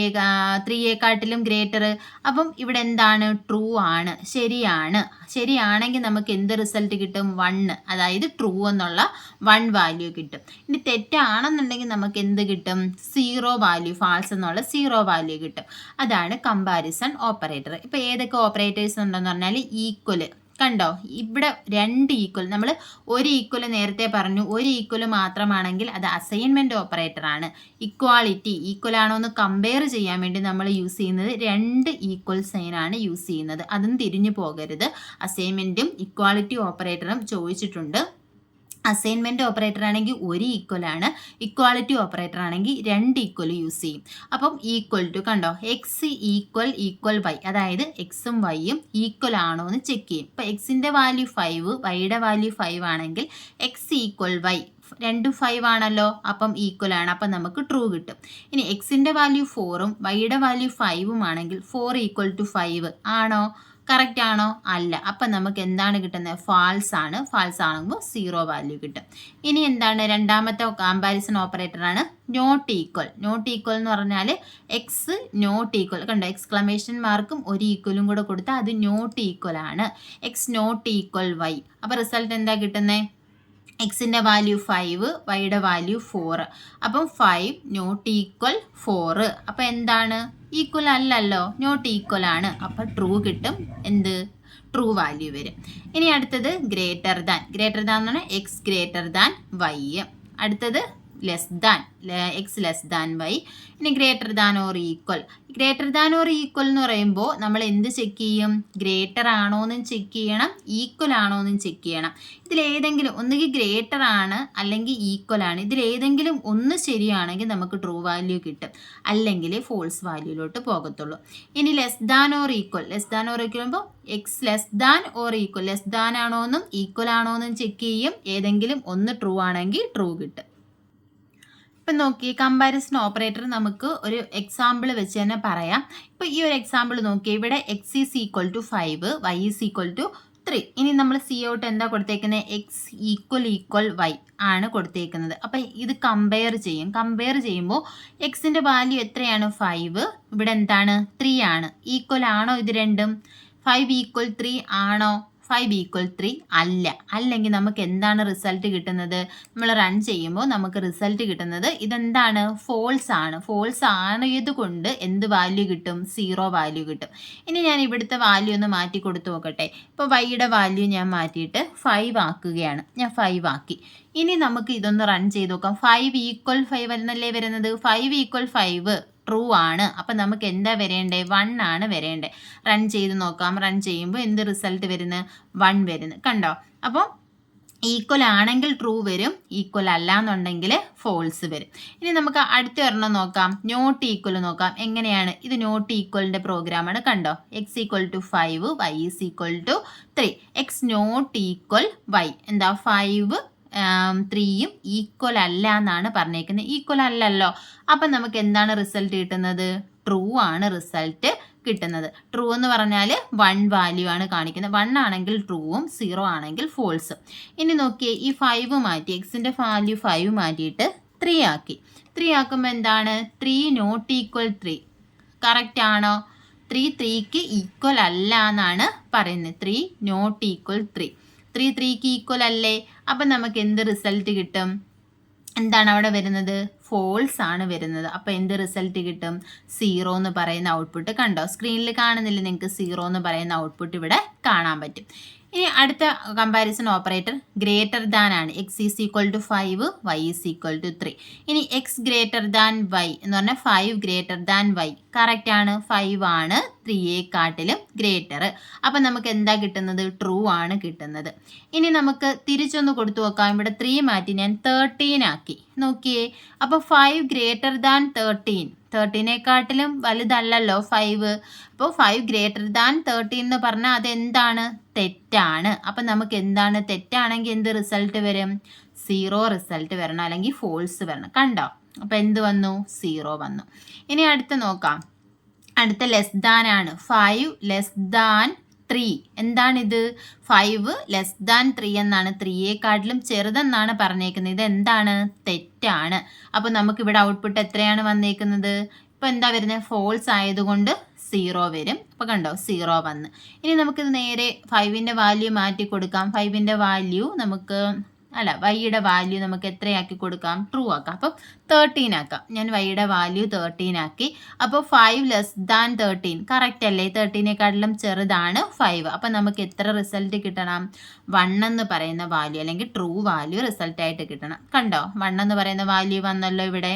3യെക്കാട്ടിലും ഗ്രേറ്റർ. അപ്പം ഇവിടെ എന്താണ് ട്രൂ ആണ്, ശരിയാണെങ്കിൽ നമുക്ക് എന്ത് റിസൾട്ട് കിട്ടും 1, അതായത് ട്രൂ എന്നുള്ള 1 വാല്യൂ കിട്ടും. ഇനി തെറ്റാണെന്നുണ്ടെങ്കിൽ നമുക്ക് എന്ത് കിട്ടും 0 വാല്യൂ, ഫാൾസ് എന്നുള്ള 0 വാല്യൂ കിട്ടും. അതാണ് കമ്പാരിസൺ ഓപ്പറേറ്റർ. ഇപ്പോൾ ഏതൊക്കെ ഓപ്പറേറ്റേഴ്സ് ഉണ്ടെന്ന് പറഞ്ഞാൽ ഈക്വൽ കണ്ടോ, ഇവിടെ 2 ഈക്വൽ, നമ്മൾ ഒരു ഈക്വൽ നേരത്തെ പറഞ്ഞു, ഒരു ഈക്വൽ മാത്രമാണെങ്കിൽ അത് അസൈൻമെൻറ്റ് ഓപ്പറേറ്റർ ആണ്. ഇക്വാളിറ്റി ഈക്വൽ ആണോ എന്ന് കമ്പയർ ചെയ്യാൻ വേണ്ടി നമ്മൾ യൂസ് ചെയ്യുന്നത് 2 ഈക്വൽ സൈൻ ആണ് യൂസ് ചെയ്യുന്നത്. അതും തിരിഞ്ഞു പോകരുത്. അസൈൻമെൻറ്റും ഇക്വാളിറ്റി ഓപ്പറേറ്ററും ചോദിച്ചിട്ടുണ്ട്. അസൈൻമെൻറ്റ് ഓപ്പറേറ്റർ ആണെങ്കിൽ ഒരു ഈക്വൽ ആണ്, ഇക്വാളിറ്റി ഓപ്പറേറ്റർ ആണെങ്കിൽ 2 ഈക്വൽ യൂസ് ചെയ്യും. അപ്പം ഈക്വൽ ടു കണ്ടോ, എക്സ് ഈക്വൽ വൈ, അതായത് എക്സും വൈയും ഈക്വൽ ആണോ എന്ന് ചെക്ക് ചെയ്യും. ഇപ്പോൾ എക്സിൻ്റെ വാല്യൂ 5, വൈയുടെ വാല്യൂ 5 ആണെങ്കിൽ എക്സ് ഈക്വൽ വൈ, രണ്ടും 5 ആണല്ലോ, അപ്പം ഈക്വൽ ആണ്, അപ്പം നമുക്ക് ട്രൂ കിട്ടും. ഇനി എക്സിൻ്റെ വാല്യൂ 4ഉം വൈയുടെ വാല്യൂ 5ഉം ആണെങ്കിൽ 4 ഈക്വൽ ടു 5 ആണോ, കറക്റ്റ് ആണോ, അല്ല. അപ്പം നമുക്ക് എന്താണ് കിട്ടുന്നത് ഫാൾസ് ആണ്. ഫാൾസ് ആകുമ്പോൾ 0 വാല്യൂ കിട്ടും. ഇനി എന്താണ് രണ്ടാമത്തെ കമ്പാരിസൺ ഓപ്പറേറ്റർ ആണ് നോട്ട് ഈക്വൽ. നോട്ട് ഈക്വൽ എന്ന് പറഞ്ഞാൽ എക്സ് നോട്ട് ഈക്വൽ കണ്ടോ, എക്സ്ക്ലമേഷൻ മാർക്കും ഒരു ഈക്വലും കൂടെ കൊടുത്താൽ അത് നോട്ട് ഈക്വൽ ആണ്. X not equal y. അപ്പോൾ റിസൾട്ട് എന്താ കിട്ടുന്നത്, എക്സിൻ്റെ വാല്യൂ 5, വൈയുടെ വാല്യൂ 4. അപ്പം 5 നോട്ട് ഈക്വൽ 4. അപ്പം എന്താണ് ഈക്വൽ അല്ലല്ലോ, നോട്ട് ഈക്വൽ ആണ്. അപ്പം ട്രൂ കിട്ടും. എന്ത് ട്രൂ വാല്യൂ വരും. ഇനി അടുത്തത് ഗ്രേറ്റർ ദാൻ എന്ന് പറഞ്ഞാൽ എക്സ് ഗ്രേറ്റർ ദാൻ വൈ. അടുത്തത് less than, X less than Y. ഇനി greater than or equal. Greater than or equal എന്ന് പറയുമ്പോൾ നമ്മൾ എന്ത് ചെക്ക് ചെയ്യും, ഗ്രേറ്റർ ആണോ എന്നും ചെക്ക് ചെയ്യണം, ഈക്വൽ ആണോ എന്നും ചെക്ക് ചെയ്യണം. ഇതിലേതെങ്കിലും ഒന്നുകിൽ ഗ്രേറ്റർ ആണ് അല്ലെങ്കിൽ ഈക്വൽ ആണ്, ഇതിലേതെങ്കിലും ഒന്ന് ശരിയാണെങ്കിൽ നമുക്ക് ട്രൂ വാല്യൂ കിട്ടും, അല്ലെങ്കിൽ ഫോൾസ് വാല്യൂയിലോട്ട് പോകത്തുള്ളൂ. ഇനി less than or equal. Less than or equal ആകുമ്പോൾ X less than or equal, less than ആണോ എന്നും ഈക്വൽ ആണോ എന്നും ചെക്ക് ചെയ്യും. ഏതെങ്കിലും ഒന്ന് ട്രൂ ആണെങ്കിൽ ട്രൂ കിട്ടും. ഇപ്പം നോക്കി കമ്പാരിസൺ ഓപ്പറേറ്റർ നമുക്ക് ഒരു എക്സാമ്പിൾ വെച്ച് തന്നെ പറയാം. ഇപ്പോൾ ഈ ഒരു എക്സാമ്പിൾ നോക്കി, ഇവിടെ x is equal to 5, y is equal to 3. ഇനി നമ്മൾ സി ഔട്ട് എന്താ കൊടുത്തേക്കുന്നത്, എക്സ് ഈക്വൽ വൈ ആണ് കൊടുത്തേക്കുന്നത്. അപ്പം ഇത് കമ്പയർ ചെയ്യുമ്പോൾ എക്സിൻ്റെ വാല്യൂ എത്രയാണ് 5, ഇവിടെ എന്താണ് 3 ആണ്. ഈക്വൽ ആണോ ഇത് രണ്ടും, 5 ഈക്വൽ 3 ആണോ, 5 ഈക്വൽ 3 അല്ല. അല്ലെങ്കിൽ നമുക്ക് എന്താണ് റിസൾട്ട് കിട്ടുന്നത്, നമ്മൾ റൺ ചെയ്യുമ്പോൾ നമുക്ക് റിസൾട്ട് കിട്ടുന്നത് ഇതെന്താണ് ഫോൾസ് ആണ്. ഫോൾസ് ആയതുകൊണ്ട് എന്ത് വാല്യൂ കിട്ടും, 0 വാല്യൂ കിട്ടും. ഇനി ഞാൻ ഇവിടുത്തെ വാല്യൂ ഒന്ന് മാറ്റി കൊടുത്തു നോക്കട്ടെ. ഇപ്പോൾ വൈയുടെ വാല്യൂ ഞാൻ മാറ്റിയിട്ട് 5 ആക്കുകയാണ്. ഞാൻ 5 ആക്കി. ഇനി നമുക്ക് ഇതൊന്ന് റൺ ചെയ്ത് നോക്കാം. 5 ഈക്വൽ 5 എന്നല്ലേ വരുന്നത്, 5 ഈക്വൽ 5 ട്രൂ ആണ്. അപ്പം നമുക്ക് എന്താ വരേണ്ടേ, 1 ആണ് വരേണ്ടേ. റൺ ചെയ്ത് നോക്കാം. റൺ ചെയ്യുമ്പോൾ എന്ത് റിസൾട്ട് വരുന്നത്, 1 വരുന്നത് കണ്ടോ. അപ്പോൾ ഈക്വൽ ആണെങ്കിൽ ട്രൂ വരും, ഈക്വൽ അല്ല എന്നുണ്ടെങ്കിൽ ഫോൾസ് വരും. ഇനി നമുക്ക് അടുത്ത ഒരെണ്ണം നോക്കാം, നോട്ട് ഈക്വൽ നോക്കാം. എങ്ങനെയാണ് ഇത് നോട്ട് ഈക്വലിൻ്റെ പ്രോഗ്രാമാണ് കണ്ടോ. X equal to 5, y is equal to 3. X not equal y, എന്താ 5 3യും ഈക്വൽ അല്ല എന്നാണ് പറഞ്ഞേക്കുന്നത്. ഈക്വൽ അല്ലല്ലോ. അപ്പം നമുക്ക് എന്താണ് റിസൾട്ട് കിട്ടുന്നത്, ട്രൂ ആണ് റിസൾട്ട് കിട്ടുന്നത്. ട്രൂ എന്ന് പറഞ്ഞാൽ 1 വാല്യൂ ആണ് കാണിക്കുന്നത്. 1 ആണെങ്കിൽ ട്രൂവും 0 ആണെങ്കിൽ ഫോൾസും. ഇനി നോക്കിയേ, ഈ 5 മാറ്റി, എക്സിൻ്റെ വാല്യൂ 5 മാറ്റിയിട്ട് 3 ആക്കി. 3 ആക്കുമ്പോൾ എന്താണ് 3 നോട്ട് ഈക്വൽ 3. കറക്റ്റ് ആണോ, 3 3ക്ക് ഈക്വൽ അല്ല എന്നാണ് പറയുന്നത്. 3 നോട്ട് ഈക്വൽ 3. 3 3ക്ക് ഈക്വൽ അല്ലേ. അപ്പം നമുക്ക് എന്ത് റിസൾട്ട് കിട്ടും, എന്താണ് അവിടെ വരുന്നത്, ഫോൾസ് ആണ് വരുന്നത്. അപ്പോൾ എന്ത് റിസൾട്ട് കിട്ടും, 0 എന്ന് പറയുന്ന ഔട്ട്പുട്ട് കണ്ടോ. സ്ക്രീനിൽ കാണുന്നില്ല നിങ്ങൾക്ക്, 0 എന്ന് പറയുന്ന ഔട്ട്പുട്ട് ഇവിടെ കാണാൻ പറ്റും. ഇനി അടുത്ത കമ്പാരിസൺ ഓപ്പറേറ്റർ ഗ്രേറ്റർ ദാൻ ആണ്. X is equal to 5, y is equal to 3. ഇനി എക്സ് ഗ്രേറ്റർ ദാൻ വൈ എന്ന് പറഞ്ഞാൽ 5 ഗ്രേറ്റർ ദാൻ വൈ. കറക്റ്റ് ആണ്, 5 ആണ് 3യെക്കാട്ടിലും ഗ്രേറ്റർ. അപ്പം നമുക്ക് എന്താ കിട്ടുന്നത്, ട്രൂ ആണ് കിട്ടുന്നത്. ഇനി നമുക്ക് തിരിച്ചൊന്ന് കൊടുത്തു നോക്കാം. ഇവിടെ 3 മാറ്റി ഞാൻ 13 ആക്കി. നോക്കിയേ, അപ്പോൾ 5 ഗ്രേറ്റർ ദാൻ 13, 13നെക്കാട്ടിലും വലുതല്ലല്ലോ 5. അപ്പോൾ 5 ഗ്രേറ്റർ ദാൻ 13 എന്ന് പറഞ്ഞാൽ അതെന്താണ്, തെറ്റാണ്. അപ്പം നമുക്ക് എന്താണ്, തെറ്റാണെങ്കിൽ എന്ത് റിസൾട്ട് വരും, 0 റിസൾട്ട് വരണം, അല്ലെങ്കിൽ ഫോൾസ് വരണം. കണ്ടോ. അപ്പോൾ എന്ത് വന്നു, 0 വന്നു. ഇനി അടുത്ത നോക്കാം. അടുത്ത ലെസ് ദാൻ ആണ്. 5 ലെസ് ദാൻ 3. എന്താണിത്? 5 ലെസ് ദാൻ 3 എന്നാണ്, 3യെക്കാട്ടിലും ചെറുതെന്നാണ് പറഞ്ഞേക്കുന്നത്. ഇത് എന്താണ്? തെറ്റാണ്. അപ്പോൾ നമുക്കിവിടെ ഔട്ട്പുട്ട് എത്രയാണ് വന്നേക്കുന്നത്? ഇപ്പോൾ എന്താ വരുന്നത്? ഫോൾസ് ആയതുകൊണ്ട് 0 വരും. അപ്പോൾ കണ്ടോ 0 വന്ന്. ഇനി നമുക്കിത് നേരെ 5ൻ്റെ വാല്യൂ മാറ്റി കൊടുക്കാം. 5ൻ്റെ വാല്യൂ നമുക്ക് വൈയുടെ വാല്യൂ നമുക്ക് എത്രയാക്കി കൊടുക്കാം? ട്രൂ ആക്കാം. അപ്പം 13 ആക്കാം. ഞാൻ വൈയുടെ വാല്യൂ 13 ആക്കി. അപ്പോൾ 5 ലെസ് ദാൻ 13 കറക്റ്റ് അല്ലേ? 13നെക്കാട്ടിലും ചെറുതാണ് 5. അപ്പം നമുക്ക് എത്ര റിസൾട്ട് കിട്ടണം? 1 എന്ന് പറയുന്ന വാല്യൂ അല്ലെങ്കിൽ ട്രൂ വാല്യൂ റിസൾട്ടായിട്ട് കിട്ടണം. കണ്ടോ 1 എന്ന് പറയുന്ന വാല്യൂ വന്നല്ലോ. ഇവിടെ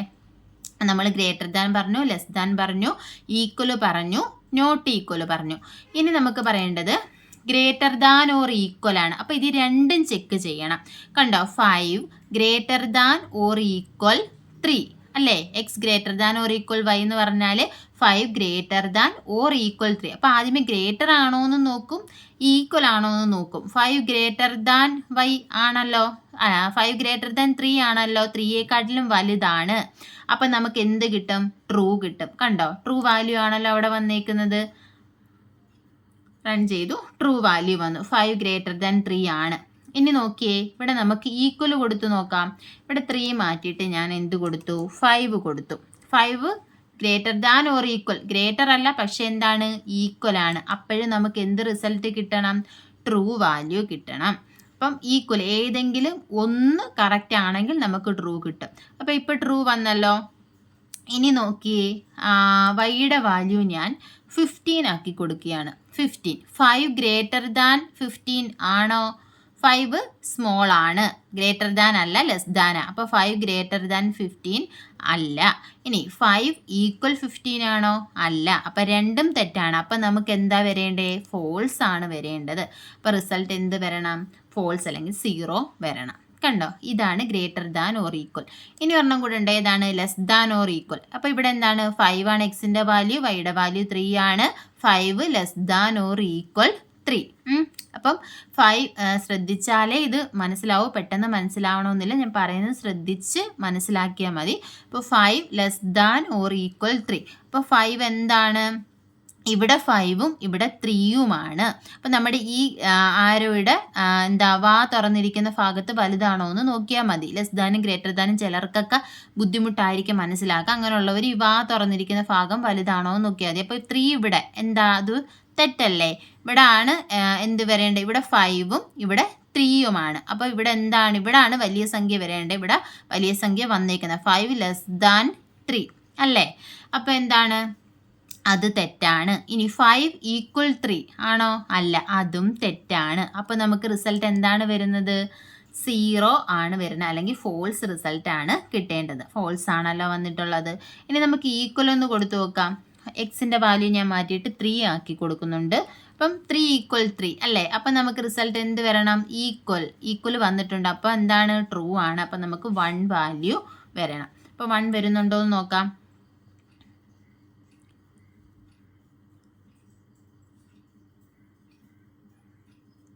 നമ്മൾ ഗ്രേറ്റർ ദാൻ പറഞ്ഞു, ലെസ് ദാൻ പറഞ്ഞു, ഈക്വൽ പറഞ്ഞു, നോട്ട് ഈക്വൽ പറഞ്ഞു. ഇനി നമുക്ക് പറയേണ്ടത് ഗ്രേറ്റർ ദാൻ ഓർ ഈക്വൽ ആണ്. അപ്പോൾ ഇത് രണ്ടും ചെക്ക് ചെയ്യണം. കണ്ടോ 5 ഗ്രേറ്റർ ദാൻ ഓർ ഈക്വൽ 3 അല്ലേ? X greater than or equal y എന്ന് പറഞ്ഞാൽ 5 ഗ്രേറ്റർ ദാൻ ഓർ ഈക്വൽ 3. അപ്പോൾ ആദ്യമേ ഗ്രേറ്റർ ആണോ എന്ന് നോക്കും, ഈക്വൽ ആണോ എന്ന് നോക്കും. 5 ഗ്രേറ്റർ ദാൻ വൈ ആണല്ലോ, 5 ഗ്രേറ്റർ ദാൻ 3 ആണല്ലോ, 3യെക്കാട്ടിലും വലുതാണ്. അപ്പം നമുക്ക് എന്ത് കിട്ടും? ട്രൂ കിട്ടും. കണ്ടോ ട്രൂ വാല്യൂ ആണല്ലോ അവിടെ വന്നേക്കുന്നത്. റൺ ചെയ്തു, ട്രൂ വാല്യൂ വന്നു. 5 ഗ്രേറ്റർ ദാൻ 3 ആണ്. ഇനി നോക്കിയേ, ഇവിടെ നമുക്ക് ഈക്വൽ കൊടുത്തു നോക്കാം. ഇവിടെ 3 മാറ്റിയിട്ട് ഞാൻ എന്ത് കൊടുത്തു? 5 കൊടുത്തു. 5 greater than or equal, greater അല്ല പക്ഷെ എന്താണ്? ഈക്വൽ ആണ്. അപ്പോഴും നമുക്ക് എന്ത് റിസൾട്ട് കിട്ടണം? ട്രൂ വാല്യൂ കിട്ടണം. അപ്പം ഈക്വൽ ഏതെങ്കിലും ഒന്ന് കറക്റ്റ് ആണെങ്കിൽ നമുക്ക് ട്രൂ കിട്ടും. അപ്പോൾ ഇപ്പോൾ ട്രൂ വന്നല്ലോ. ഇനി നോക്കിയേ, വൈയുടെ വാല്യൂ ഞാൻ 15 ആക്കി കൊടുക്കുകയാണ്. 15 5 ഗ്രേറ്റർ ദാൻ 15 ആണോ? 5 സ്മോൾ ആണ്, ഗ്രേറ്റർ ദാൻ അല്ല, ലെസ് ദാനാ. അപ്പോൾ 5 ഗ്രേറ്റർ ദാൻ 15 അല്ല. ഇനി 5 ഈക്വൽ 15 ആണോ? അല്ല. അപ്പോൾ രണ്ടും തെറ്റാണ്. അപ്പോൾ നമുക്ക് എന്താ വരേണ്ടേ? ഫോൾസ് ആണ് വരേണ്ടത്. അപ്പോൾ റിസൾട്ട് എന്ത് വരണം? ഫോൾസ് അല്ലെങ്കിൽ 0 വരണം. കണ്ടോ ഇതാണ് ഗ്രേറ്റർ ദാൻ ഓർ ഈക്വൽ. ഇനി ഒരെണ്ണം കൂടെ ഉണ്ട്, ഏതാണ്? Less than or equal. അപ്പോൾ ഇവിടെ എന്താണ്? 5 ആണ് എക്സിൻ്റെ വാല്യൂ, വൈയുടെ വാല്യൂ 3 ആണ്. 5 ലെസ് ദാൻ ഓർ ഈക്വൽ 3. അപ്പം 5 ശ്രദ്ധിച്ചാലേ ഇത് മനസ്സിലാവും, പെട്ടെന്ന് മനസ്സിലാവണമെന്നില്ല, ഞാൻ പറയുന്നത് ശ്രദ്ധിച്ച് മനസ്സിലാക്കിയാൽ മതി. അപ്പോൾ 5 ലെസ് ദാൻ ഓർ ഈക്വൽ 3. അപ്പോൾ 5 എന്താണ്? ഇവിടെ 5ഉം ഇവിടെ 3യുമാണ്. അപ്പം നമ്മുടെ ഈ ആരോയുടെ വാ തുറന്നിരിക്കുന്ന ഭാഗത്ത് വലുതാണോ എന്ന് നോക്കിയാൽ മതി. ലെസ് ദാനും ഗ്രേറ്റർ ദാനും ചിലർക്കൊക്കെ ബുദ്ധിമുട്ടായിരിക്കും മനസ്സിലാക്കുക. അങ്ങനെയുള്ളവർ ഈ വാ തുറന്നിരിക്കുന്ന ഭാഗം വലുതാണോ എന്ന് നോക്കിയാൽ മതി. അപ്പോൾ 3 ഇവിടെ അത് തെറ്റല്ലേ? ഇവിടെ ആണ് എന്ത് വരേണ്ടത്? ഇവിടെ 5ഉം ഇവിടെ 3യുമാണ്. അപ്പോൾ ഇവിടെ എന്താണ്? ഇവിടെ ആണ് വലിയ സംഖ്യ വരേണ്ടത്. ഇവിടെ വലിയ സംഖ്യ വന്നേക്കുന്നത് 5 ലെസ് ദാൻ 3 അല്ലേ? അപ്പോൾ എന്താണ്? അത് തെറ്റാണ്. ഇനി 5 ഈക്വൽ 3 ആണോ? അല്ല, അതും തെറ്റാണ്. അപ്പോൾ നമുക്ക് റിസൾട്ട് എന്താണ് വരുന്നത്? 0 ആണ് വരുന്നത്, അല്ലെങ്കിൽ ഫോൾസ് റിസൾട്ട് ആണ് കിട്ടേണ്ടത്. ഫോൾസ് ആണല്ലോ വന്നിട്ടുള്ളത്. ഇനി നമുക്ക് ഈക്വൽ ഒന്ന് കൊടുത്തു നോക്കാം. എക്സിൻ്റെ വാല്യൂ ഞാൻ മാറ്റിയിട്ട് 3 ആക്കി കൊടുക്കുന്നുണ്ട്. അപ്പം 3 ഈക്വൽ 3 അല്ലേ? അപ്പം നമുക്ക് റിസൾട്ട് എന്ത് വരണം? ഈക്വൽ വന്നിട്ടുണ്ട്. അപ്പോൾ എന്താണ്? ട്രൂ ആണ്. അപ്പം നമുക്ക് 1 വാല്യൂ വരണം. അപ്പോൾ 1 വരുന്നുണ്ടോ എന്ന് നോക്കാം.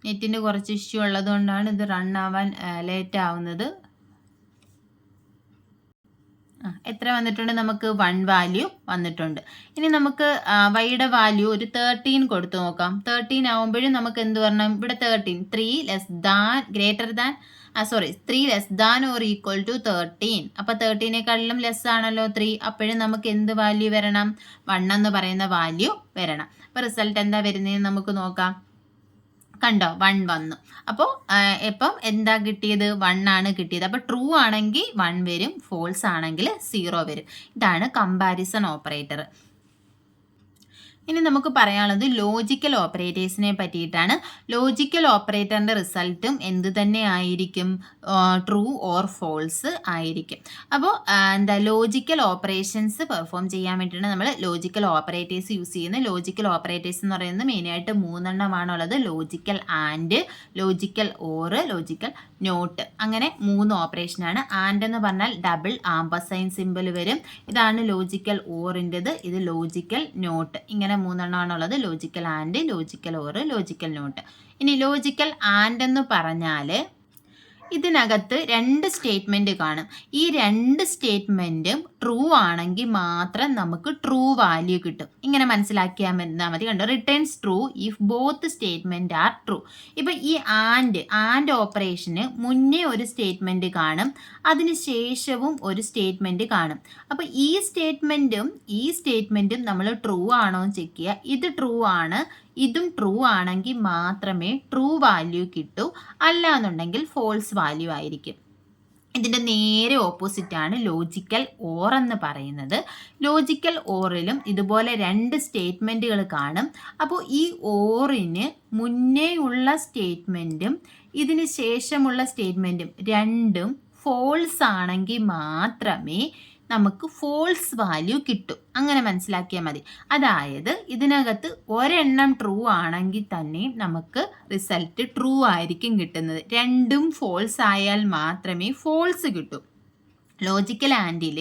നെറ്റിൻ്റെ കുറച്ച് ഇഷ്യൂ ഉള്ളതുകൊണ്ടാണ് ഇത് റൺ ആവാൻ ലേറ്റ് ആവുന്നത്. എത്ര വന്നിട്ടുണ്ട്? നമുക്ക് 1 വാല്യൂ വന്നിട്ടുണ്ട്. ഇനി നമുക്ക് വൈയുടെ വാല്യൂ ഒരു 13 കൊടുത്തു നോക്കാം. 13 ആവുമ്പോഴും നമുക്ക് എന്ത് വരണം? ഇവിടെ 13 3 less than greater than 3 less than or equal to 13. അപ്പോൾ 13നെക്കാളിലും ലെസ് ആണല്ലോ 3. അപ്പോഴും നമുക്ക് എന്ത് വാല്യൂ വരണം? 1 എന്ന് പറയുന്ന വാല്യൂ വരണം. അപ്പോൾ റിസൾട്ട് എന്താ വരുന്നതെന്ന് നമുക്ക് നോക്കാം. കണ്ടോ 1 വന്നു. അപ്പോൾ ഇപ്പം എന്താ കിട്ടിയത്? 1 ആണ് കിട്ടിയത്. അപ്പോൾ ട്രൂ ആണെങ്കിൽ 1 വരും, ഫോൾസ് ആണെങ്കിൽ 0 വരും. ഇതാണ് കമ്പാരിസൺ ഓപ്പറേറ്റർ. ഇനി നമുക്ക് പറയാനുള്ളത് ലോജിക്കൽ ഓപ്പറേറ്റേഴ്സിനെ പറ്റിയിട്ടാണ്. ലോജിക്കൽ ഓപ്പറേറ്ററിൻ്റെ റിസൾട്ടും എന്ത് തന്നെ ആയിരിക്കും? ട്രൂ ഓർ ഫോൾസ് ആയിരിക്കും. അപ്പോൾ ലോജിക്കൽ ഓപ്പറേഷൻസ് പെർഫോം ചെയ്യാൻ വേണ്ടിയിട്ടാണ് നമ്മൾ ലോജിക്കൽ ഓപ്പറേറ്റേഴ്സ് യൂസ് ചെയ്യുന്നത്. ലോജിക്കൽ ഓപ്പറേറ്റേഴ്സ് എന്ന് പറയുന്നത് മെയിനായിട്ട് 3 എണ്ണമാണുള്ളത്. Logical and, logical or, logical not, അങ്ങനെ 3 ഓപ്പറേഷനാണ്. ആൻഡ് എന്ന് പറഞ്ഞാൽ ഡബിൾ ആംപർസൈൻ സിമ്പിൾ വരും. ഇതാണ് ലോജിക്കൽ ഓറിൻ്റെത്. ഇത് ലോജിക്കൽ നോട്ട്. ഇങ്ങനെ 3 എണ്ണമാണുള്ളത്. Logical and, logical or, logical not. ഇനി ലോജിക്കൽ ആൻഡ് എന്ന് പറഞ്ഞാൽ ഇതിനകത്ത് 2 സ്റ്റേറ്റ്മെൻറ്റ് കാണും. ഈ 2 സ്റ്റേറ്റ്മെൻറ്റും ട്രൂ ആണെങ്കിൽ മാത്രം നമുക്ക് ട്രൂ വാല്യൂ കിട്ടും. ഇങ്ങനെ മനസ്സിലാക്കിയാൽ മതി. കണ്ടോ, returns true if both statement are true. ഇപ്പം ഈ ആൻഡ് ഓപ്പറേഷന് മുന്നേ ഒരു സ്റ്റേറ്റ്മെൻറ്റ് കാണും, അതിന് ശേഷവും ഒരു സ്റ്റേറ്റ്മെൻറ്റ് കാണും. അപ്പോൾ ഈ സ്റ്റേറ്റ്മെൻറ്റും നമ്മൾ ട്രൂ ആണോ എന്ന് ചെക്ക് ചെയ്യുക. ഇത് ട്രൂ ആണ്, ഇതും ട്രൂ ആണെങ്കിൽ മാത്രമേ ട്രൂ വാല്യൂ കിട്ടൂ, അല്ല എന്നുണ്ടെങ്കിൽ ഫോൾസ് വാല്യൂ ആയിരിക്കും. ഇതിൻ്റെ നേരെ ഓപ്പോസിറ്റാണ് ലോജിക്കൽ ഓർ എന്ന് പറയുന്നത്. ലോജിക്കൽ ഓറിലും ഇതുപോലെ 2 സ്റ്റേറ്റ്മെൻറ്റുകൾ കാണും. അപ്പോൾ ഈ ഓറിന് മുന്നേ ഉള്ള സ്റ്റേറ്റ്മെൻറ്റും ഇതിന് ശേഷമുള്ള സ്റ്റേറ്റ്മെൻറ്റും രണ്ടും ഫോൾസ് ആണെങ്കിൽ മാത്രമേ നമുക്ക് ഫോൾസ് വാല്യൂ കിട്ടും. അങ്ങനെ മനസ്സിലാക്കിയാൽ മതി. അതായത് ഇതിനകത്ത് ഒരെണ്ണം ട്രൂ ആണെങ്കിൽ തന്നെ നമുക്ക് റിസൾട്ട് ട്രൂ ആയിരിക്കും കിട്ടുന്നത്. രണ്ടും ഫോൾസ് ആയാൽ മാത്രമേ ഫോൾസ് കിട്ടൂ. ലോജിക്കൽ ആൻഡിൽ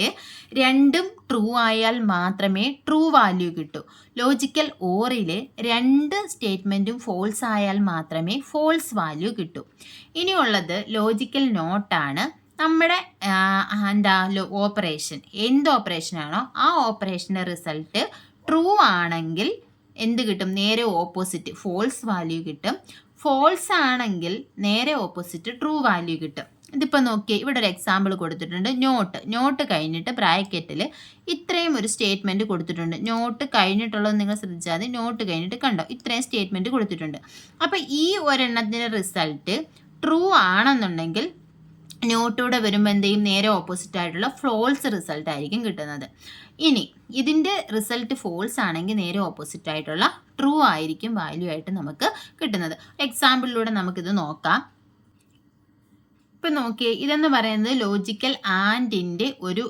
രണ്ടും ട്രൂ ആയാൽ മാത്രമേ ട്രൂ വാല്യൂ കിട്ടൂ. ലോജിക്കൽ ഓറിൽ 2 സ്റ്റേറ്റ്മെൻറ്റും ഫോൾസ് ആയാൽ മാത്രമേ ഫോൾസ് വാല്യൂ കിട്ടൂ. ഇനിയുള്ളത് ലോജിക്കൽ നോട്ടാണ്. നമ്മുടെ ഓപ്പറേഷൻ, എന്ത് ഓപ്പറേഷനാണോ ആ ഓപ്പറേഷൻ്റെ റിസൾട്ട് ട്രൂ ആണെങ്കിൽ എന്ത് കിട്ടും? നേരെ ഓപ്പോസിറ്റ് ഫോൾസ് വാല്യൂ കിട്ടും. ഫോൾസ് ആണെങ്കിൽ നേരെ ഓപ്പോസിറ്റ് ട്രൂ വാല്യൂ കിട്ടും. ഇതിപ്പോൾ നോക്കിയേ, ഇവിടെ ഒരു എക്സാമ്പിൾ കൊടുത്തിട്ടുണ്ട്. നോട്ട് കഴിഞ്ഞിട്ട് ബ്രാക്കറ്റിൽ ഇത്രയും ഒരു സ്റ്റേറ്റ്മെൻറ്റ് കൊടുത്തിട്ടുണ്ട്. നോട്ട് കഴിഞ്ഞിട്ടുള്ളത് നിങ്ങൾ ശ്രദ്ധിച്ചാൽ മതി. നോട്ട് കഴിഞ്ഞിട്ട് കണ്ടോ, ഇത്രയും സ്റ്റേറ്റ്മെൻറ്റ് കൊടുത്തിട്ടുണ്ട്. അപ്പോൾ ഈ ഒരെണ്ണത്തിൻ്റെ റിസൾട്ട് ട്രൂ ആണെന്നുണ്ടെങ്കിൽ നോട്ടൂടെ വരുമ്പോൾ എന്ത് ചെയ്യും? നേരെ ഓപ്പോസിറ്റ് ആയിട്ടുള്ള ഫോൾസ് റിസൾട്ട് ആയിരിക്കും കിട്ടുന്നത്. ഇനി ഇതിൻ്റെ റിസൾട്ട് ഫോൾസ് ആണെങ്കിൽ നേരെ ഓപ്പോസിറ്റ് ആയിട്ടുള്ള ട്രൂ ആയിരിക്കും വാല്യൂ ആയിട്ട് നമുക്ക് കിട്ടുന്നത്. എക്സാമ്പിളിലൂടെ നമുക്കിത് നോക്കാം. ഇപ്പം നോക്കിയേ, ഇതെന്ന് പറയുന്നത് ലോജിക്കൽ ആൻഡിൻ്റെ ഒരു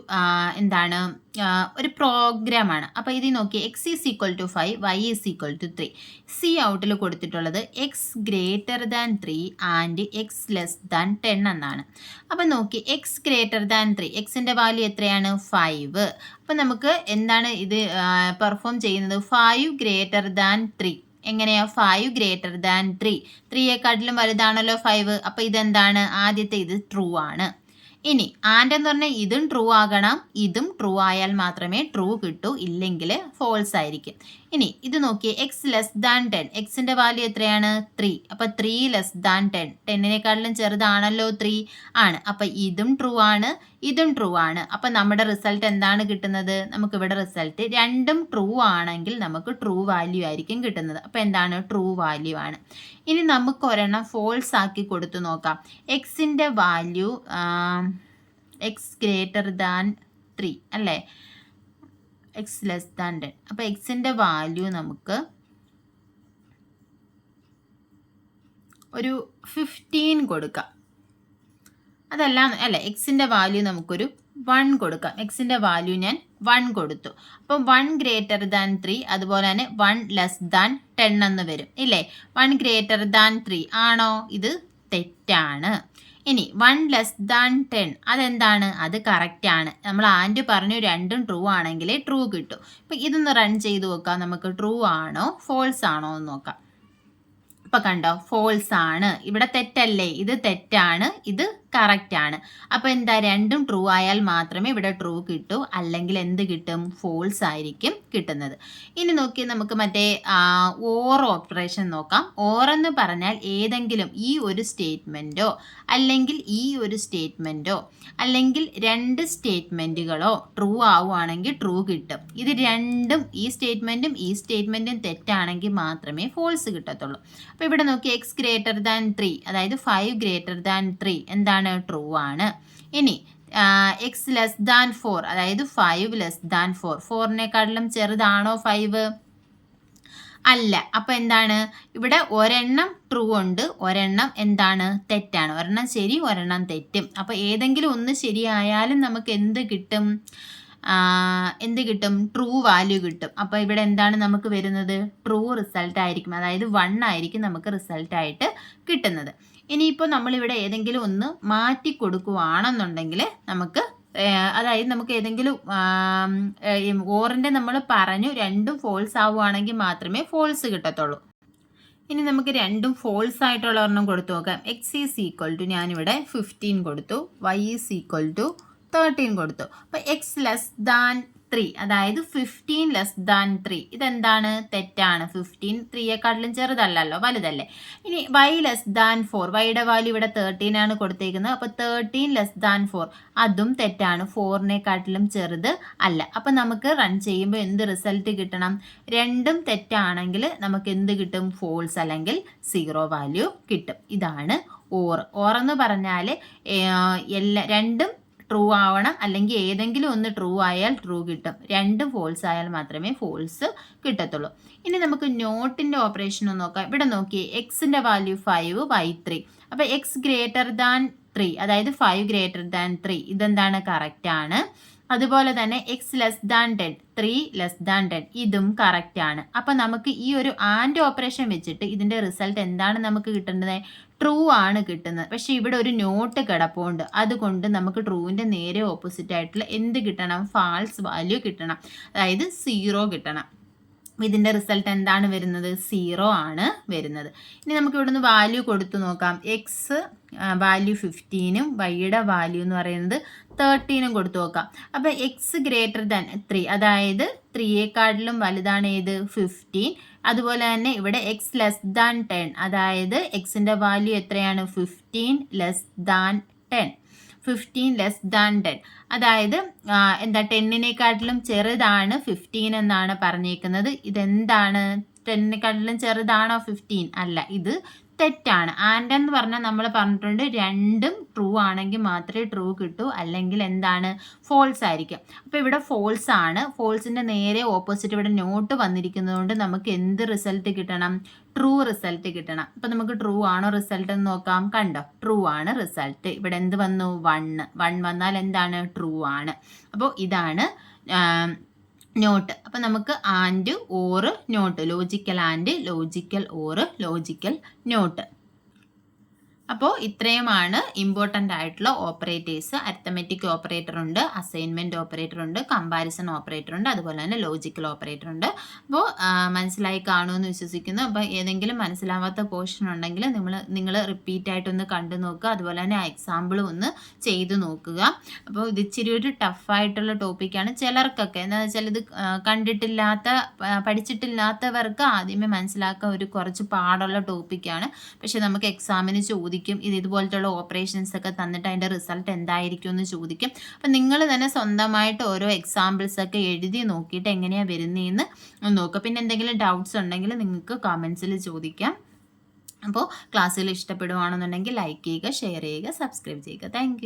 ഒരു പ്രോഗ്രാമാണ്. അപ്പോൾ ഇത് നോക്കിയേ, x is equal to 5, y is equal to 3. C ഔട്ടിൽ കൊടുത്തിട്ടുള്ളത് x greater than 3 and x less than 10 എന്നാണ്. അപ്പം നോക്കി, എക്സ് ഗ്രേറ്റർ ദാൻ 3, എക്സിൻ്റെ വാല്യൂ എത്രയാണ്? 5. അപ്പം നമുക്ക് എന്താണ് ഇത് പെർഫോം ചെയ്യുന്നത്? 5 ഗ്രേറ്റർ ദാൻ 3. എങ്ങനെയാ? 5 ഗ്രേറ്റർ ദാൻ 3. 3യെക്കാട്ടിലും വലുതാണല്ലോ 5. അപ്പോൾ ഇതെന്താണ്? ആദ്യത്തെ ഇത് ട്രൂ ആണ്. ഇനി ആൻഡ് എന്ന് പറഞ്ഞാൽ ഇതും ട്രൂ ആകണം, ഇതും ട്രൂ ആയാൽ മാത്രമേ ട്രൂ കിട്ടൂ, ഇല്ലെങ്കിൽ ഫോൾസ് ആയിരിക്കും. ഇനി ഇത് നോക്കിയേ, എക്സ് ലെസ് ദാൻ 10, എക്സിൻ്റെ വാല്യൂ എത്രയാണ്? 3. അപ്പോൾ 3 ലെസ് ദാൻ 10, 10നെക്കാട്ടിലും ചെറുതാണല്ലോ 3 ആണ്. അപ്പോൾ ഇതും ട്രൂ ആണ്, ഇതും ട്രൂ ആണ്. അപ്പോൾ നമ്മുടെ റിസൾട്ട് എന്താണ് കിട്ടുന്നത്? നമുക്കിവിടെ റിസൾട്ട് രണ്ടും ട്രൂ ആണെങ്കിൽ നമുക്ക് ട്രൂ വാല്യൂ ആയിരിക്കും കിട്ടുന്നത്. അപ്പോൾ എന്താണ്? ട്രൂ വാല്യൂ ആണ്. ഇനി നമുക്ക് ഒരെണ്ണം ഫോൾസ് ആക്കി കൊടുത്തു നോക്കാം. എക്സിൻ്റെ വാല്യൂ എക്സ് ഗ്രേറ്റർ ദാൻ 3 അല്ലേ, എക്സ് ലെസ് ദാൻ 10. അപ്പോൾ എക്സിൻ്റെ വാല്യൂ നമുക്ക് ഒരു 15 കൊടുക്കാം. അതല്ല അല്ലേ, എക്സിൻ്റെ വാല്യൂ നമുക്കൊരു 1 കൊടുക്കാം. എക്സിൻ്റെ വാല്യൂ ഞാൻ 1 കൊടുത്തു. അപ്പം 1 ഗ്രേറ്റർ ദാൻ 3, അതുപോലെ തന്നെ 1 ലെസ് ദാൻ 10 എന്ന് വരും ഇല്ലേ. 1 ഗ്രേറ്റർ ദാൻ 3 ആണോ? ഇത് തെറ്റാണ്. ഇനി 1 ലെസ് ദാൻ 10 അതെന്താണ്? അത് കറക്റ്റ് ആണ്. നമ്മൾ ആൻഡ് പറഞ്ഞു രണ്ടും ട്രൂ ആണെങ്കിലേ ട്രൂ കിട്ടും. അപ്പം ഇതൊന്ന് റൺ ചെയ്ത് നോക്കാം. നമുക്ക് ട്രൂ ആണോ ഫോൾസ് ആണോ എന്ന് നോക്കാം. ഇപ്പം കണ്ടോ, ഫോൾസ് ആണ്. ഇവിടെ തെറ്റല്ലേ? ഇത് തെറ്റാണ്, ഇത് കറക്റ്റ് ആണ്. അപ്പോൾ എന്താ? രണ്ടും ട്രൂ ആയാൽ മാത്രമേ ഇവിടെ ട്രൂ കിട്ടൂ, അല്ലെങ്കിൽ എന്ത് കിട്ടും? ഫോൾസ് ആയിരിക്കും കിട്ടുന്നത്. ഇനി നോക്കി നമുക്ക് മറ്റേ ഓർ ഓപ്പറേഷൻ നോക്കാം. ഓർ എന്ന് പറഞ്ഞാൽ ഏതെങ്കിലും ഈ ഒരു സ്റ്റേറ്റ്മെൻറ്റോ അല്ലെങ്കിൽ ഈ ഒരു സ്റ്റേറ്റ്മെൻറ്റോ അല്ലെങ്കിൽ 2 സ്റ്റേറ്റ്മെൻറ്റുകളോ ട്രൂ ആവുകയാണെങ്കിൽ ട്രൂ കിട്ടും. ഇത് രണ്ടും, ഈ സ്റ്റേറ്റ്മെൻറ്റും തെറ്റാണെങ്കിൽ മാത്രമേ ഫോൾസ് കിട്ടത്തുള്ളൂ. അപ്പോൾ ഇവിടെ നോക്കി, എക്സ് ഗ്രേറ്റർ ദാൻ 3, അതായത് 5 ഗ്രേറ്റർ ദാൻ 3 എന്താണ്? ട്രൂ ആണ്. ഇനി എക്സ് ലെസ് ദാൻ 4, അതായത് 5 ലെസ് ദാൻ 4, 4നെക്കാട്ടിലും ചെറുതാണോ 5? അല്ല. അപ്പോൾ എന്താണ്? ഇവിടെ ഒരെണ്ണം ട്രൂ ഉണ്ട്, ഒരെണ്ണം എന്താണ്? തെറ്റാണ്. ഒരെണ്ണം ശരി, ഒരെണ്ണം തെറ്റും. അപ്പോൾ ഏതെങ്കിലും ഒന്ന് ശരിയായാലും നമുക്ക് എന്ത് കിട്ടും? ട്രൂ വാല്യൂ കിട്ടും. അപ്പോൾ ഇവിടെ എന്താണ് നമുക്ക് വരുന്നത്? ട്രൂ റിസൾട്ട് ആയിരിക്കും. അതായത് 1 ആയിരിക്കും നമുക്ക് റിസൾട്ടായിട്ട് കിട്ടുന്നത്. ഇനിയിപ്പോൾ നമ്മളിവിടെ ഏതെങ്കിലും ഒന്ന് മാറ്റി കൊടുക്കുകയാണെന്നുണ്ടെങ്കിൽ നമുക്ക് അതായത് നമുക്ക് ഏതെങ്കിലും ഓറിൻ്റെ നമ്മൾ പറഞ്ഞു രണ്ടും ഫോൾസ് ആവുകയാണെങ്കിൽ മാത്രമേ ഫോൾസ് കിട്ടത്തുള്ളൂ. ഇനി നമുക്ക് രണ്ടും ഫോൾസ് ആയിട്ടുള്ള ഒരെണ്ണം കൊടുത്തു നോക്കാം. എക്സ് ഈസ് ഈക്വൽ ടു ഞാനിവിടെ 15 കൊടുത്തു, വൈ ഈസ് ഈക്വൽ ടു 13 കൊടുത്തു. അപ്പോൾ എക്സ് ലെസ് ദാൻ 3, അതായത് 15 ലെസ് ദാൻ 3. ഇതെന്താണ്? തെറ്റാണ്. 15 3യെക്കാട്ടിലും ചെറുതല്ലല്ലോ, വലുതല്ലേ. ഇനി വൈ ലെസ് ദാൻ 4, വൈയുടെ വാല്യൂ ഇവിടെ 13 ആണ് കൊടുത്തേക്കുന്നത്. അപ്പോൾ 13 ലെസ് ദാൻ 4, അതും തെറ്റാണ്. 4നെക്കാട്ടിലും ചെറുത് അല്ല. അപ്പം നമുക്ക് റൺ ചെയ്യുമ്പോൾ എന്ത് റിസൾട്ട് കിട്ടണം? രണ്ടും തെറ്റാണെങ്കിൽ നമുക്ക് എന്ത് കിട്ടും? ഫോൾസ് അല്ലെങ്കിൽ 0 വാല്യൂ കിട്ടും. ഇതാണ് ഓർ എന്ന് പറഞ്ഞാൽ രണ്ടും ട്രൂ ആവണം, അല്ലെങ്കിൽ ഏതെങ്കിലും ഒന്ന് ട്രൂ ആയാൽ ട്രൂ കിട്ടും. രണ്ടും ഫോൾസ് ആയാൽ മാത്രമേ ഫോൾസ് കിട്ടത്തുള്ളൂ. ഇനി നമുക്ക് നോട്ടിൻ്റെ ഓപ്പറേഷൻ ഒന്ന് നോക്കാം. ഇവിടെ നോക്കിയേ, എക്സിൻ്റെ വാല്യൂ 5, വൈ 3. അപ്പോൾ എക്സ് ഗ്രേറ്റർ ദാൻ 3, അതായത് 5 ഗ്രേറ്റർ ദാൻ 3, ഇതെന്താണ്? കറക്റ്റ് ആണ്. അതുപോലെ തന്നെ X less than 10, 3 less than 10, ഇതും കറക്റ്റ് ആണ്. അപ്പം നമുക്ക് ഈ ഒരു ആൻഡ് ഓപ്പറേഷൻ വെച്ചിട്ട് ഇതിൻ്റെ റിസൾട്ട് എന്താണ് നമുക്ക് കിട്ടേണ്ടത്? ട്രൂ ആണ് കിട്ടുന്നത്. പക്ഷേ ഇവിടെ ഒരു നോട്ട് കിടപ്പുണ്ട്, അതുകൊണ്ട് നമുക്ക് ട്രൂവിൻ്റെ നേരെ ഓപ്പോസിറ്റ് ആയിട്ടുള്ള എന്ത് കിട്ടണം? ഫാൾസ് വാല്യൂ കിട്ടണം, അതായത് 0 കിട്ടണം. ഇതിൻ്റെ റിസൾട്ട് എന്താണ് വരുന്നത്? 0 ആണ് വരുന്നത്. ഇനി നമുക്ക് ഇവിടുന്ന് വാല്യൂ കൊടുത്തു നോക്കാം. എക്സ് വാല്യൂ 15ഉം വൈയുടെ വാല്യൂ എന്ന് പറയുന്നത് 13ഉം കൊടുത്തു നോക്കാം. അപ്പോൾ എക്സ് ഗ്രേറ്റർ ദാൻ 3, അതായത് 3യെക്കാട്ടിലും വലുതാണ് ഏത്? 15. അതുപോലെ തന്നെ ഇവിടെ എക്സ് ലെസ് ദാൻ 10, അതായത് എക്സിൻ്റെ വാല്യൂ എത്രയാണ്? 15 ലെസ് ദാൻ 10. 15 ലെസ് ദാൻ 10, അതായത് എന്താ 10നെക്കാട്ടിലും ചെറുതാണ് 15 എന്നാണ് പറഞ്ഞേക്കുന്നത്. ഇതെന്താണ്? 10നെക്കാട്ടിലും ചെറുതാണോ 15? അല്ല, ഇത് തെറ്റാണ്. ആൻഡ് എന്ന് പറഞ്ഞാൽ നമ്മൾ പറഞ്ഞിട്ടുണ്ട് രണ്ടും ട്രൂ ആണെങ്കിൽ മാത്രമേ ട്രൂ കിട്ടൂ, അല്ലെങ്കിൽ എന്താണ്? ഫോൾസ് ആയിരിക്കും. അപ്പോൾ ഇവിടെ ഫോൾസ് ആണ്. ഫോൾസിൻ്റെ നേരെ ഓപ്പോസിറ്റ് ഇവിടെ നോട്ട് വന്നിരിക്കുന്നതുകൊണ്ട് നമുക്ക് എന്ത് റിസൾട്ട് കിട്ടണം? ട്രൂ റിസൾട്ട് കിട്ടണം. അപ്പോൾ നമുക്ക് ട്രൂ ആണോ റിസൾട്ട് എന്ന് നോക്കാം. കണ്ടോ, ട്രൂ ആണ് റിസൾട്ട്. ഇവിടെ എന്ത് വന്നു? 1 വന്നാൽ എന്താണ്? ട്രൂ ആണ്. അപ്പോൾ ഇതാണ് നോട്ട്. അപ്പം നമുക്ക് and or not, logical and, logical or, logical not. അപ്പോൾ ഇത്രയുമാണ് ഇമ്പോർട്ടൻ്റ് ആയിട്ടുള്ള ഓപ്പറേറ്റേഴ്സ്. അരിത്തമെറ്റിക് ഓപ്പറേറ്റർ ഉണ്ട്, അസൈൻമെൻറ്റ് ഓപ്പറേറ്റർ ഉണ്ട്, കമ്പാരിസൺ ഓപ്പറേറ്റർ ഉണ്ട്, അതുപോലെ തന്നെ ലോജിക്കൽ ഓപ്പറേറ്റർ ഉണ്ട്. അപ്പോൾ മനസ്സിലായി കാണുമെന്ന് വിശ്വസിക്കുന്നു. അപ്പോൾ ഏതെങ്കിലും മനസ്സിലാവാത്ത പോർഷൻ ഉണ്ടെങ്കിൽ നിങ്ങൾ റിപ്പീറ്റ് ആയിട്ടൊന്ന് കണ്ടു നോക്കുക. അതുപോലെ തന്നെ എക്സാമ്പിളും ഒന്ന് ചെയ്തു നോക്കുക. അപ്പോൾ ഇത് ഇച്ചിരി ഒരു ടഫായിട്ടുള്ള ടോപ്പിക്കാണ് ചിലർക്കൊക്കെ. എന്താണെന്ന് വെച്ചാൽ ഇത് പഠിച്ചിട്ടില്ലാത്തവർക്ക് ആദ്യമേ മനസ്സിലാക്കാൻ ഒരു കുറച്ച് പാടുള്ള ടോപ്പിക്കാണ്. പക്ഷെ നമുക്ക് എക്സാമിന് ചോദിക്കും, ഇത് ഇതുപോലത്തുള്ള ഓപ്പറേഷൻസ് ഒക്കെ തന്നിട്ട് അതിൻ്റെ റിസൾട്ട് എന്തായിരിക്കും എന്ന് ചോദിക്കും. അപ്പം നിങ്ങൾ തന്നെ സ്വന്തമായിട്ട് ഓരോ എക്സാമ്പിൾസ് ഒക്കെ എഴുതി നോക്കിയിട്ട് എങ്ങനെയാണ് വരുന്നതെന്ന് നോക്കുക. പിന്നെ എന്തെങ്കിലും ഡൗട്ട്സ് ഉണ്ടെങ്കിൽ നിങ്ങൾക്ക് കമൻസിൽ ചോദിക്കാം. അപ്പോൾ ക്ലാസ്സുകൾ ഇഷ്ടപ്പെടുവാണെന്നുണ്ടെങ്കിൽ ലൈക്ക് ചെയ്യുക, ഷെയർ ചെയ്യുക, സബ്സ്ക്രൈബ് ചെയ്യുക. താങ്ക്